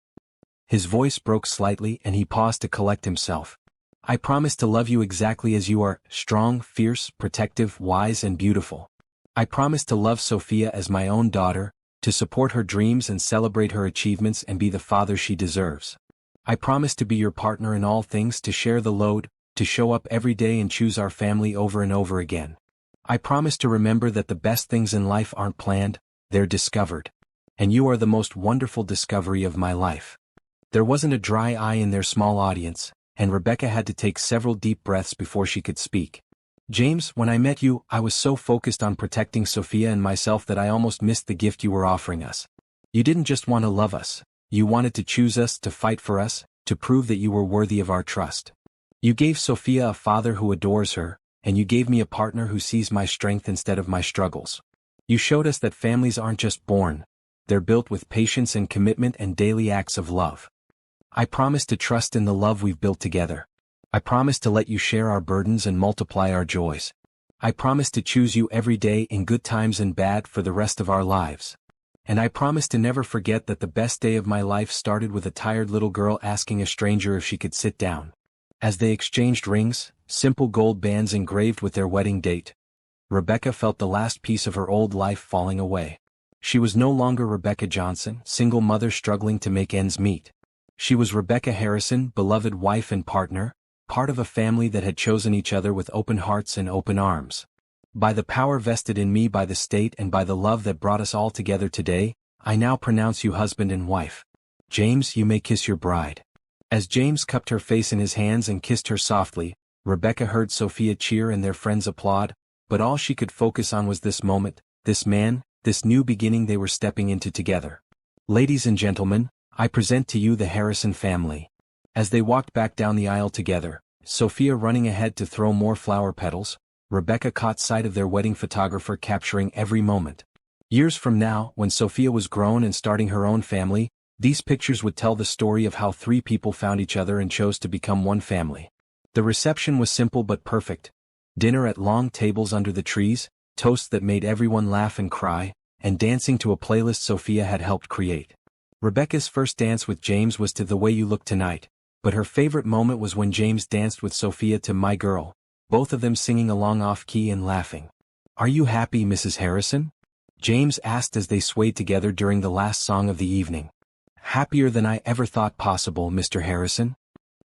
His voice broke slightly and he paused to collect himself. "I promise to love you exactly as you are, strong, fierce, protective, wise and beautiful. I promise to love Sophia as my own daughter, to support her dreams and celebrate her achievements and be the father she deserves. I promise to be your partner in all things, to share the load, to show up every day and choose our family over and over again. I promise to remember that the best things in life aren't planned, they're discovered. And you are the most wonderful discovery of my life." There wasn't a dry eye in their small audience, and Rebecca had to take several deep breaths before she could speak. "James, when I met you, I was so focused on protecting Sophia and myself that I almost missed the gift you were offering us. You didn't just want to love us, you wanted to choose us, to fight for us, to prove that you were worthy of our trust. You gave Sophia a father who adores her, and you gave me a partner who sees my strength instead of my struggles. You showed us that families aren't just born, they're built with patience and commitment and daily acts of love. I promise to trust in the love we've built together. I promise to let you share our burdens and multiply our joys. I promise to choose you every day in good times and bad for the rest of our lives. And I promise to never forget that the best day of my life started with a tired little girl asking a stranger if she could sit down." As they exchanged rings, simple gold bands engraved with their wedding date, Rebecca felt the last piece of her old life falling away. She was no longer Rebecca Johnson, single mother struggling to make ends meet. She was Rebecca Harrison, beloved wife and partner, part of a family that had chosen each other with open hearts and open arms. "By the power vested in me by the state and by the love that brought us all together today, I now pronounce you husband and wife. James, you may kiss your bride." As James cupped her face in his hands and kissed her softly, Rebecca heard Sophia cheer and their friends applaud, but all she could focus on was this moment, this man, this new beginning they were stepping into together. "Ladies and gentlemen, I present to you the Harrison family. As they walked back down the aisle together, Sophia running ahead to throw more flower petals, Rebecca caught sight of their wedding photographer capturing every moment. Years from now, when Sophia was grown and starting her own family, these pictures would tell the story of how three people found each other and chose to become one family. The reception was simple but perfect. Dinner at long tables under the trees, toasts that made everyone laugh and cry, and dancing to a playlist Sophia had helped create. Rebecca's first dance with James was to The Way You Look Tonight, but her favorite moment was when James danced with Sophia to My Girl, both of them singing along off-key and laughing. "Are you happy, Mrs. Harrison?" James asked as they swayed together during the last song of the evening. "Happier than I ever thought possible, Mr. Harrison.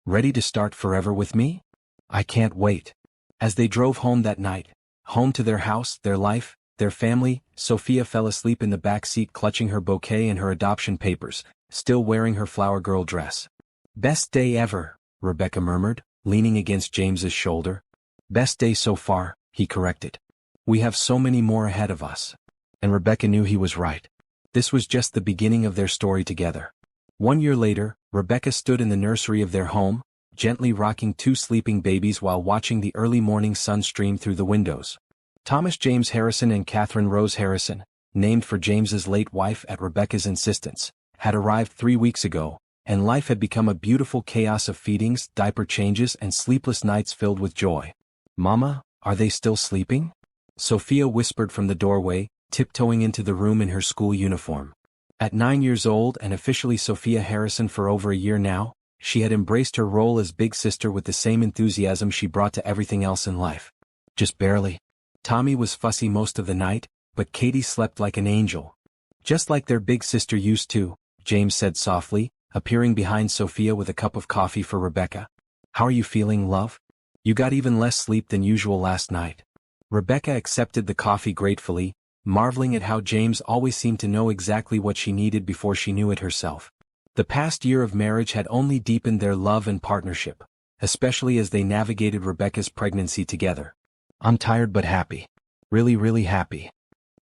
Ready to start forever with me? I can't wait." As they drove home that night, home to their house, their life, their family, Sophia fell asleep in the back seat clutching her bouquet and her adoption papers, still wearing her flower girl dress. "Best day ever," Rebecca murmured, leaning against James's shoulder. "Best day so far," he corrected. "We have so many more ahead of us." And Rebecca knew he was right. This was just the beginning of their story together. 1 year later, Rebecca stood in the nursery of their home, gently rocking two sleeping babies while watching the early morning sun stream through the windows. Thomas James Harrison and Catherine Rose Harrison, named for James's late wife at Rebecca's insistence, had arrived 3 weeks ago, and life had become a beautiful chaos of feedings, diaper changes, and sleepless nights filled with joy. "Mama, are they still sleeping?" Sophia whispered from the doorway, tiptoeing into the room in her school uniform. At 9 years old and officially Sophia Harrison for over a year now, she had embraced her role as big sister with the same enthusiasm she brought to everything else in life. Just barely. Tommy was fussy most of the night, but Katie slept like an angel. "Just like their big sister used to," James said softly, appearing behind Sophia with a cup of coffee for Rebecca. "How are you feeling, love? You got even less sleep than usual last night." Rebecca accepted the coffee gratefully, marveling at how James always seemed to know exactly what she needed before she knew it herself. The past year of marriage had only deepened their love and partnership, especially as they navigated Rebecca's pregnancy together. "I'm tired but happy. Really, really happy."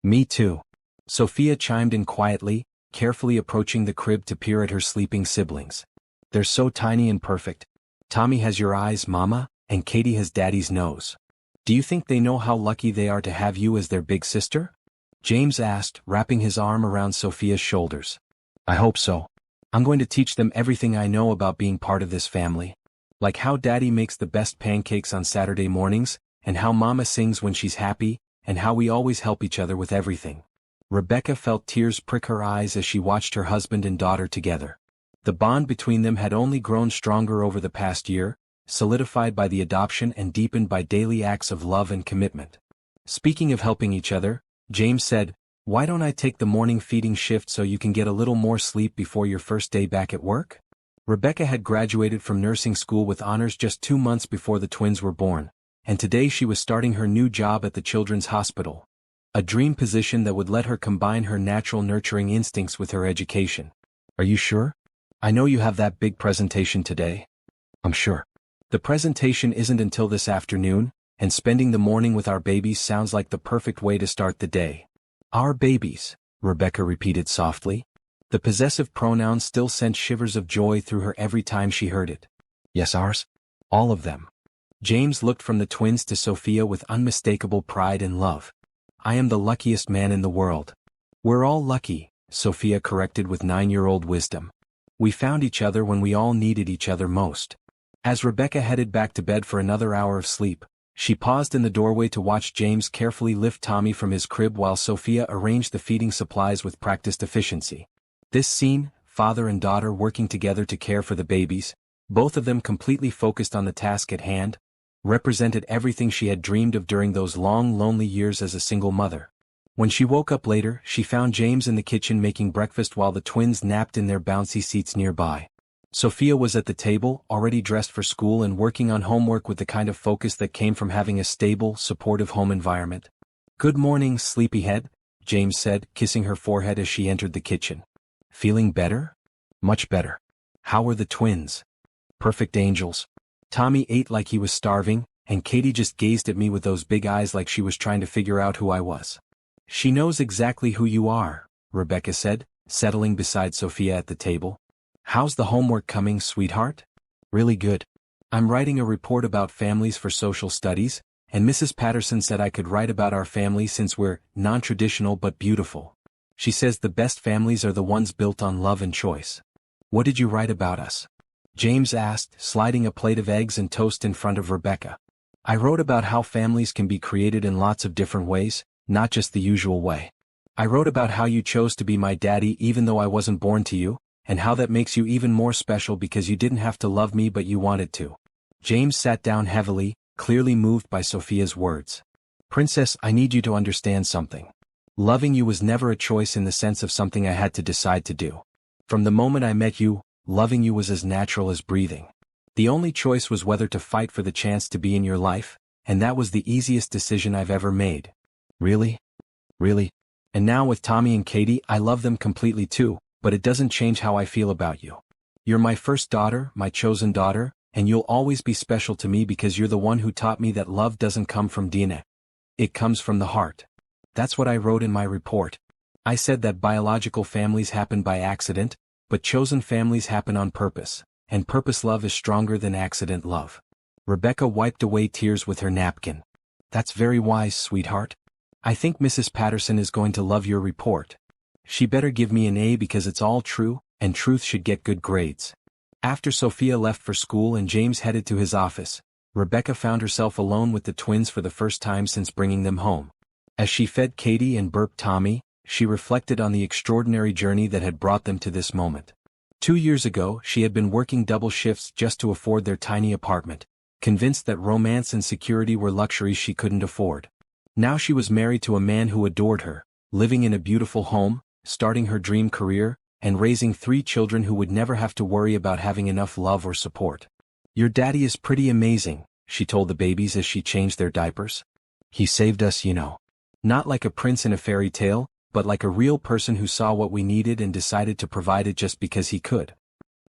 "Me too." Sophia chimed in quietly, carefully approaching the crib to peer at her sleeping siblings. "They're so tiny and perfect. Tommy has your eyes, Mama, and Katie has Daddy's nose. Do you think they know how lucky they are to have you as their big sister?" James asked, wrapping his arm around Sophia's shoulders. "I hope so. I'm going to teach them everything I know about being part of this family. Like how Daddy makes the best pancakes on Saturday mornings, and how Mama sings when she's happy, and how we always help each other with everything." Rebecca felt tears prick her eyes as she watched her husband and daughter together. The bond between them had only grown stronger over the past year, solidified by the adoption and deepened by daily acts of love and commitment. Speaking of helping each other, James said, "Why don't I take the morning feeding shift so you can get a little more sleep before your first day back at work?" Rebecca had graduated from nursing school with honors just 2 months before the twins were born, and today she was starting her new job at the Children's Hospital. A dream position that would let her combine her natural nurturing instincts with her education. "Are you sure? I know you have that big presentation today." "I'm sure. The presentation isn't until this afternoon, and spending the morning with our babies sounds like the perfect way to start the day." "Our babies," Rebecca repeated softly. The possessive pronoun still sent shivers of joy through her every time she heard it. "Yes, ours. All of them." James looked from the twins to Sophia with unmistakable pride and love. "I am the luckiest man in the world." "We're all lucky," Sophia corrected with 9-year-old wisdom. "We found each other when we all needed each other most." As Rebecca headed back to bed for another hour of sleep, she paused in the doorway to watch James carefully lift Tommy from his crib while Sophia arranged the feeding supplies with practiced efficiency. This scene, father and daughter working together to care for the babies, both of them completely focused on the task at hand, represented everything she had dreamed of during those long, lonely years as a single mother. When she woke up later, she found James in the kitchen making breakfast while the twins napped in their bouncy seats nearby. Sophia was at the table, already dressed for school and working on homework with the kind of focus that came from having a stable, supportive home environment. "Good morning, sleepyhead," James said, kissing her forehead as she entered the kitchen. "Feeling better?" "Much better." "How were the twins?" "Perfect angels." Tommy ate like he was starving, and Katie just gazed at me with those big eyes like she was trying to figure out who I was. "She knows exactly who you are," Rebecca said, settling beside Sophia at the table. How's the homework coming, sweetheart? Really good. I'm writing a report about families for social studies, and Mrs. Patterson said I could write about our family since we're non-traditional but beautiful. She says the best families are the ones built on love and choice. What did you write about us? James asked, sliding a plate of eggs and toast in front of Rebecca. I wrote about how families can be created in lots of different ways, not just the usual way. I wrote about how you chose to be my daddy even though I wasn't born to you, and how that makes you even more special because you didn't have to love me but you wanted to. James sat down heavily, clearly moved by Sophia's words. Princess, I need you to understand something. Loving you was never a choice in the sense of something I had to decide to do. From the moment I met you, loving you was as natural as breathing. The only choice was whether to fight for the chance to be in your life, and that was the easiest decision I've ever made. Really? Really? And now with Tommy and Katie, I love them completely too, but it doesn't change how I feel about you. You're my first daughter, my chosen daughter, and you'll always be special to me because you're the one who taught me that love doesn't come from DNA. It comes from the heart. That's what I wrote in my report. I said that biological families happen by accident, but chosen families happen on purpose, and purpose love is stronger than accident love. Rebecca wiped away tears with her napkin. That's very wise, sweetheart. I think Mrs. Patterson is going to love your report. She better give me an A because it's all true, and truth should get good grades. After Sophia left for school and James headed to his office, Rebecca found herself alone with the twins for the first time since bringing them home. As she fed Katie and burped Tommy, she reflected on the extraordinary journey that had brought them to this moment. 2 years ago, she had been working double shifts just to afford their tiny apartment, convinced that romance and security were luxuries she couldn't afford. Now she was married to a man who adored her, living in a beautiful home, starting her dream career, and raising 3 children who would never have to worry about having enough love or support. Your daddy is pretty amazing, she told the babies as she changed their diapers. He saved us, you know. Not like a prince in a fairy tale, but like a real person who saw what we needed and decided to provide it just because he could.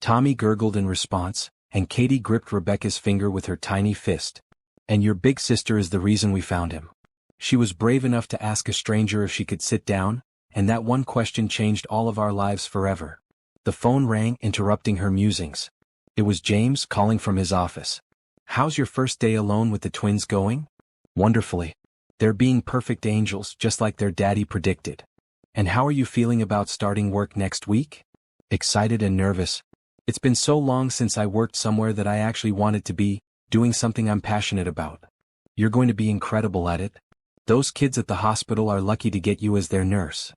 Tommy gurgled in response, and Katie gripped Rebecca's finger with her tiny fist. And your big sister is the reason we found him. She was brave enough to ask a stranger if she could sit down, and that one question changed all of our lives forever. The phone rang, interrupting her musings. It was James calling from his office. How's your first day alone with the twins going? Wonderfully. They're being perfect angels, just like their daddy predicted. And how are you feeling about starting work next week? Excited and nervous. It's been so long since I worked somewhere that I actually wanted to be, doing something I'm passionate about. You're going to be incredible at it. Those kids at the hospital are lucky to get you as their nurse.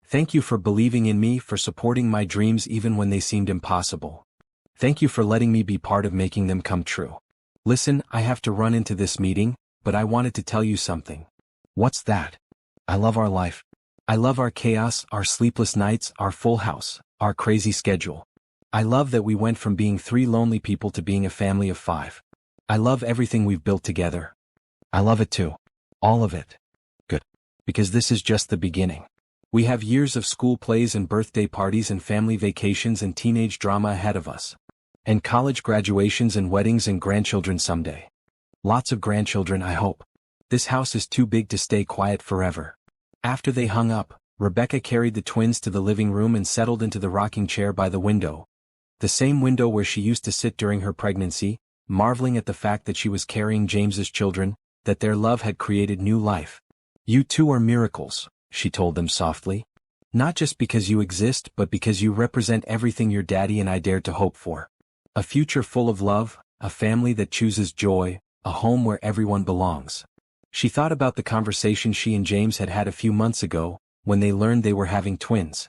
Thank you for believing in me, for supporting my dreams even when they seemed impossible. Thank you for letting me be part of making them come true. Listen, I have to run into this meeting, but I wanted to tell you something. What's that? I love our life. I love our chaos, our sleepless nights, our full house, our crazy schedule. I love that we went from being 3 lonely people to being a family of 5. I love everything we've built together. I love it too. All of it. Good. Because this is just the beginning. We have years of school plays and birthday parties and family vacations and teenage drama ahead of us. And college graduations and weddings and grandchildren someday. Lots of grandchildren, I hope. This house is too big to stay quiet forever. After they hung up, Rebecca carried the twins to the living room and settled into the rocking chair by the window. The same window where she used to sit during her pregnancy, marveling at the fact that she was carrying James's children, that their love had created new life. You two are miracles, she told them softly. Not just because you exist, but because you represent everything your daddy and I dared to hope for. A future full of love, a family that chooses joy, a home where everyone belongs. She thought about the conversation she and James had had a few months ago, when they learned they were having twins.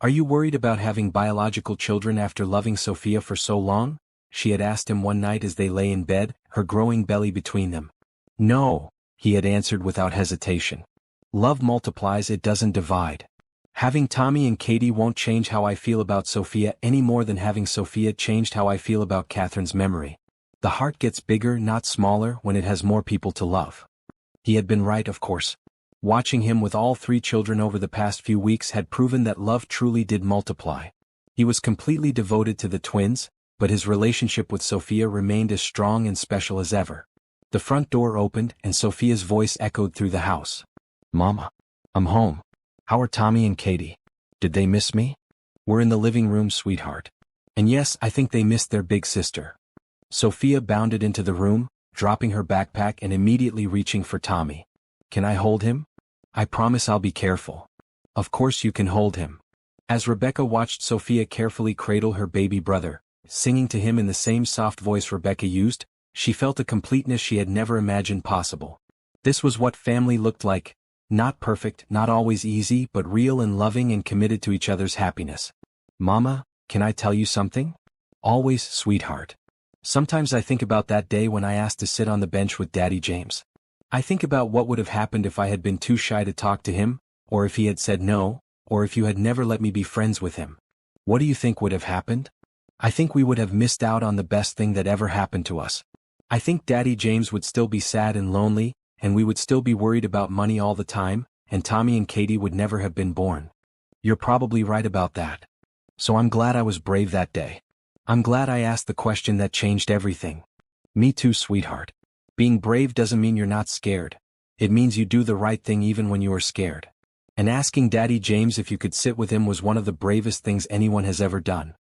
Are you worried about having biological children after loving Sophia for so long? She had asked him one night as they lay in bed, her growing belly between them. No, he had answered without hesitation. Love multiplies, it doesn't divide. Having Tommy and Katie won't change how I feel about Sophia any more than having Sophia changed how I feel about Catherine's memory. The heart gets bigger, not smaller, when it has more people to love. He had been right, of course. Watching him with all 3 children over the past few weeks had proven that love truly did multiply. He was completely devoted to the twins, but his relationship with Sophia remained as strong and special as ever. The front door opened and Sophia's voice echoed through the house. Mama. I'm home. How are Tommy and Katie? Did they miss me? We're in the living room, sweetheart. And yes, I think they missed their big sister. Sophia bounded into the room, dropping her backpack and immediately reaching for Tommy. Can I hold him? I promise I'll be careful. Of course you can hold him. As Rebecca watched Sophia carefully cradle her baby brother, singing to him in the same soft voice Rebecca used, she felt a completeness she had never imagined possible. This was what family looked like. Not perfect, not always easy, but real and loving and committed to each other's happiness. Mama, can I tell you something? Always, sweetheart. Sometimes I think about that day when I asked to sit on the bench with Daddy James. I think about what would have happened if I had been too shy to talk to him, or if he had said no, or if you had never let me be friends with him. What do you think would have happened? I think we would have missed out on the best thing that ever happened to us. I think Daddy James would still be sad and lonely, and we would still be worried about money all the time, and Tommy and Katie would never have been born. You're probably right about that. So I'm glad I was brave that day. I'm glad I asked the question that changed everything. Me too, sweetheart. Being brave doesn't mean you're not scared. It means you do the right thing even when you are scared. And asking Daddy James if you could sit with him was one of the bravest things anyone has ever done.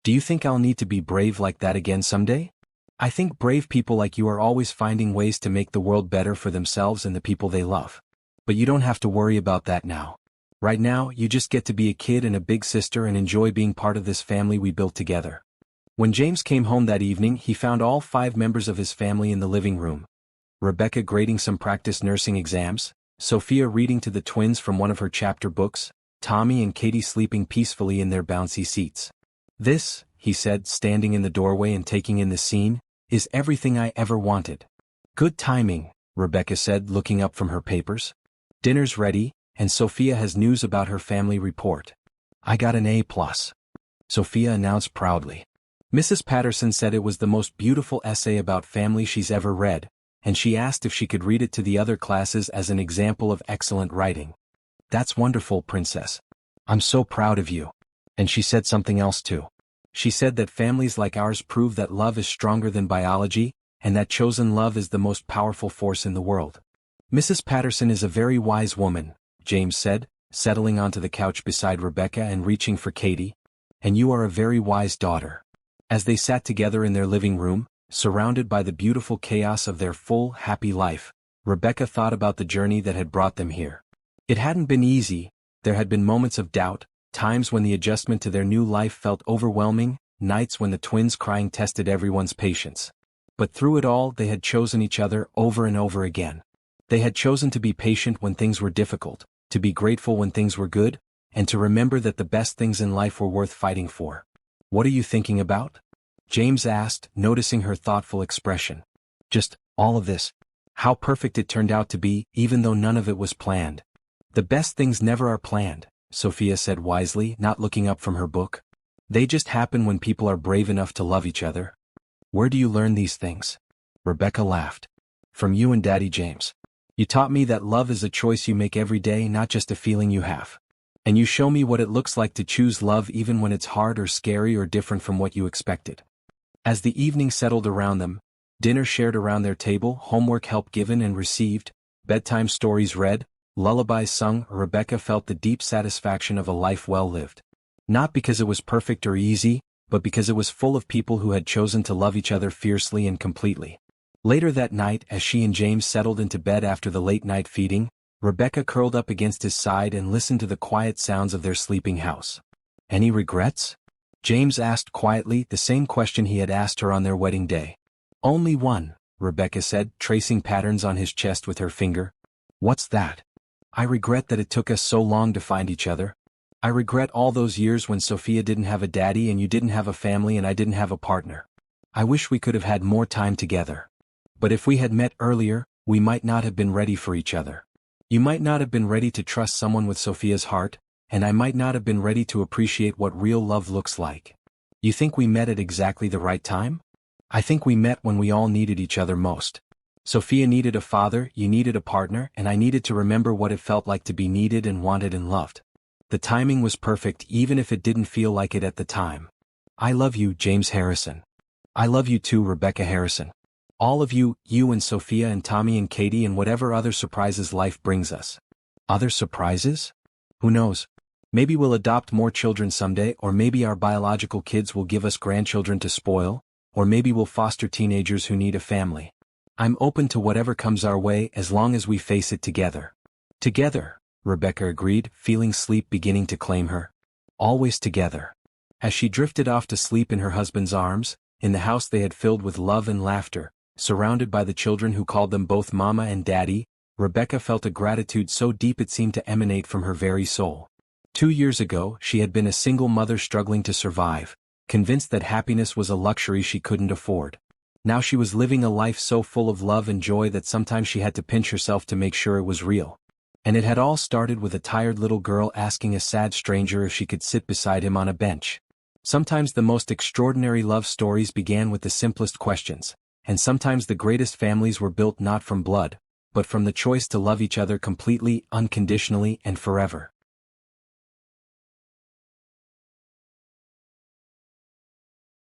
Do you think I'll need to be brave like that again someday? I think brave people like you are always finding ways to make the world better for themselves and the people they love. But you don't have to worry about that now. Right now, you just get to be a kid and a big sister and enjoy being part of this family we built together. When James came home that evening, he found all 5 members of his family in the living room. Rebecca grading some practice nursing exams, Sophia reading to the twins from one of her chapter books, Tommy and Katie sleeping peacefully in their bouncy seats. This, he said, standing in the doorway and taking in the scene, is everything I ever wanted. Good timing, Rebecca said, looking up from her papers. Dinner's ready, and Sophia has news about her family report. I got an A+, Sophia announced proudly. Mrs. Patterson said it was the most beautiful essay about family she's ever read, and she asked if she could read it to the other classes as an example of excellent writing. That's wonderful, Princess. I'm so proud of you. And she said something else too. She said that families like ours prove that love is stronger than biology, and that chosen love is the most powerful force in the world. Mrs. Patterson is a very wise woman, James said, settling onto the couch beside Rebecca and reaching for Katie. And you are a very wise daughter. As they sat together in their living room, surrounded by the beautiful chaos of their full, happy life, Rebecca thought about the journey that had brought them here. It hadn't been easy. There had been moments of doubt, times when the adjustment to their new life felt overwhelming, nights when the twins crying tested everyone's patience. But through it all, they had chosen each other over and over again. They had chosen to be patient when things were difficult, to be grateful when things were good, and to remember that the best things in life were worth fighting for. What are you thinking about? James asked, noticing her thoughtful expression. Just, all of this. How perfect it turned out to be, even though none of it was planned. The best things never are planned, Sophia said wisely, not looking up from her book. They just happen when people are brave enough to love each other. Where do you learn these things? Rebecca laughed. From you and Daddy James. You taught me that love is a choice you make every day, not just a feeling you have. And you show me what it looks like to choose love even when it's hard or scary or different from what you expected. As the evening settled around them, dinner shared around their table, homework help given and received, bedtime stories read, lullabies sung, Rebecca felt the deep satisfaction of a life well lived. Not because it was perfect or easy, but because it was full of people who had chosen to love each other fiercely and completely. Later that night, as she and James settled into bed after the late-night feeding, Rebecca curled up against his side and listened to the quiet sounds of their sleeping house. Any regrets? James asked quietly, the same question he had asked her on their wedding day. Only one, Rebecca said, tracing patterns on his chest with her finger. What's that? I regret that it took us so long to find each other. I regret all those years when Sophia didn't have a daddy and you didn't have a family and I didn't have a partner. I wish we could have had more time together. But if we had met earlier, we might not have been ready for each other. You might not have been ready to trust someone with Sophia's heart, and I might not have been ready to appreciate what real love looks like. You think we met at exactly the right time? I think we met when we all needed each other most. Sophia needed a father, you needed a partner, and I needed to remember what it felt like to be needed and wanted and loved. The timing was perfect even if it didn't feel like it at the time. I love you, James Harrison. I love you too, Rebecca Harrison. All of you, you and Sophia and Tommy and Katie and whatever other surprises life brings us. Other surprises? Who knows? Maybe we'll adopt more children someday, or maybe our biological kids will give us grandchildren to spoil, or maybe we'll foster teenagers who need a family. I'm open to whatever comes our way as long as we face it together. Together, Rebecca agreed, feeling sleep beginning to claim her. Always together. As she drifted off to sleep in her husband's arms, in the house they had filled with love and laughter, surrounded by the children who called them both Mama and Daddy, Rebecca felt a gratitude so deep it seemed to emanate from her very soul. 2 years ago, she had been a single mother struggling to survive, convinced that happiness was a luxury she couldn't afford. Now she was living a life so full of love and joy that sometimes she had to pinch herself to make sure it was real. And it had all started with a tired little girl asking a sad stranger if she could sit beside him on a bench. Sometimes the most extraordinary love stories began with the simplest questions, and sometimes the greatest families were built not from blood, but from the choice to love each other completely, unconditionally, and forever.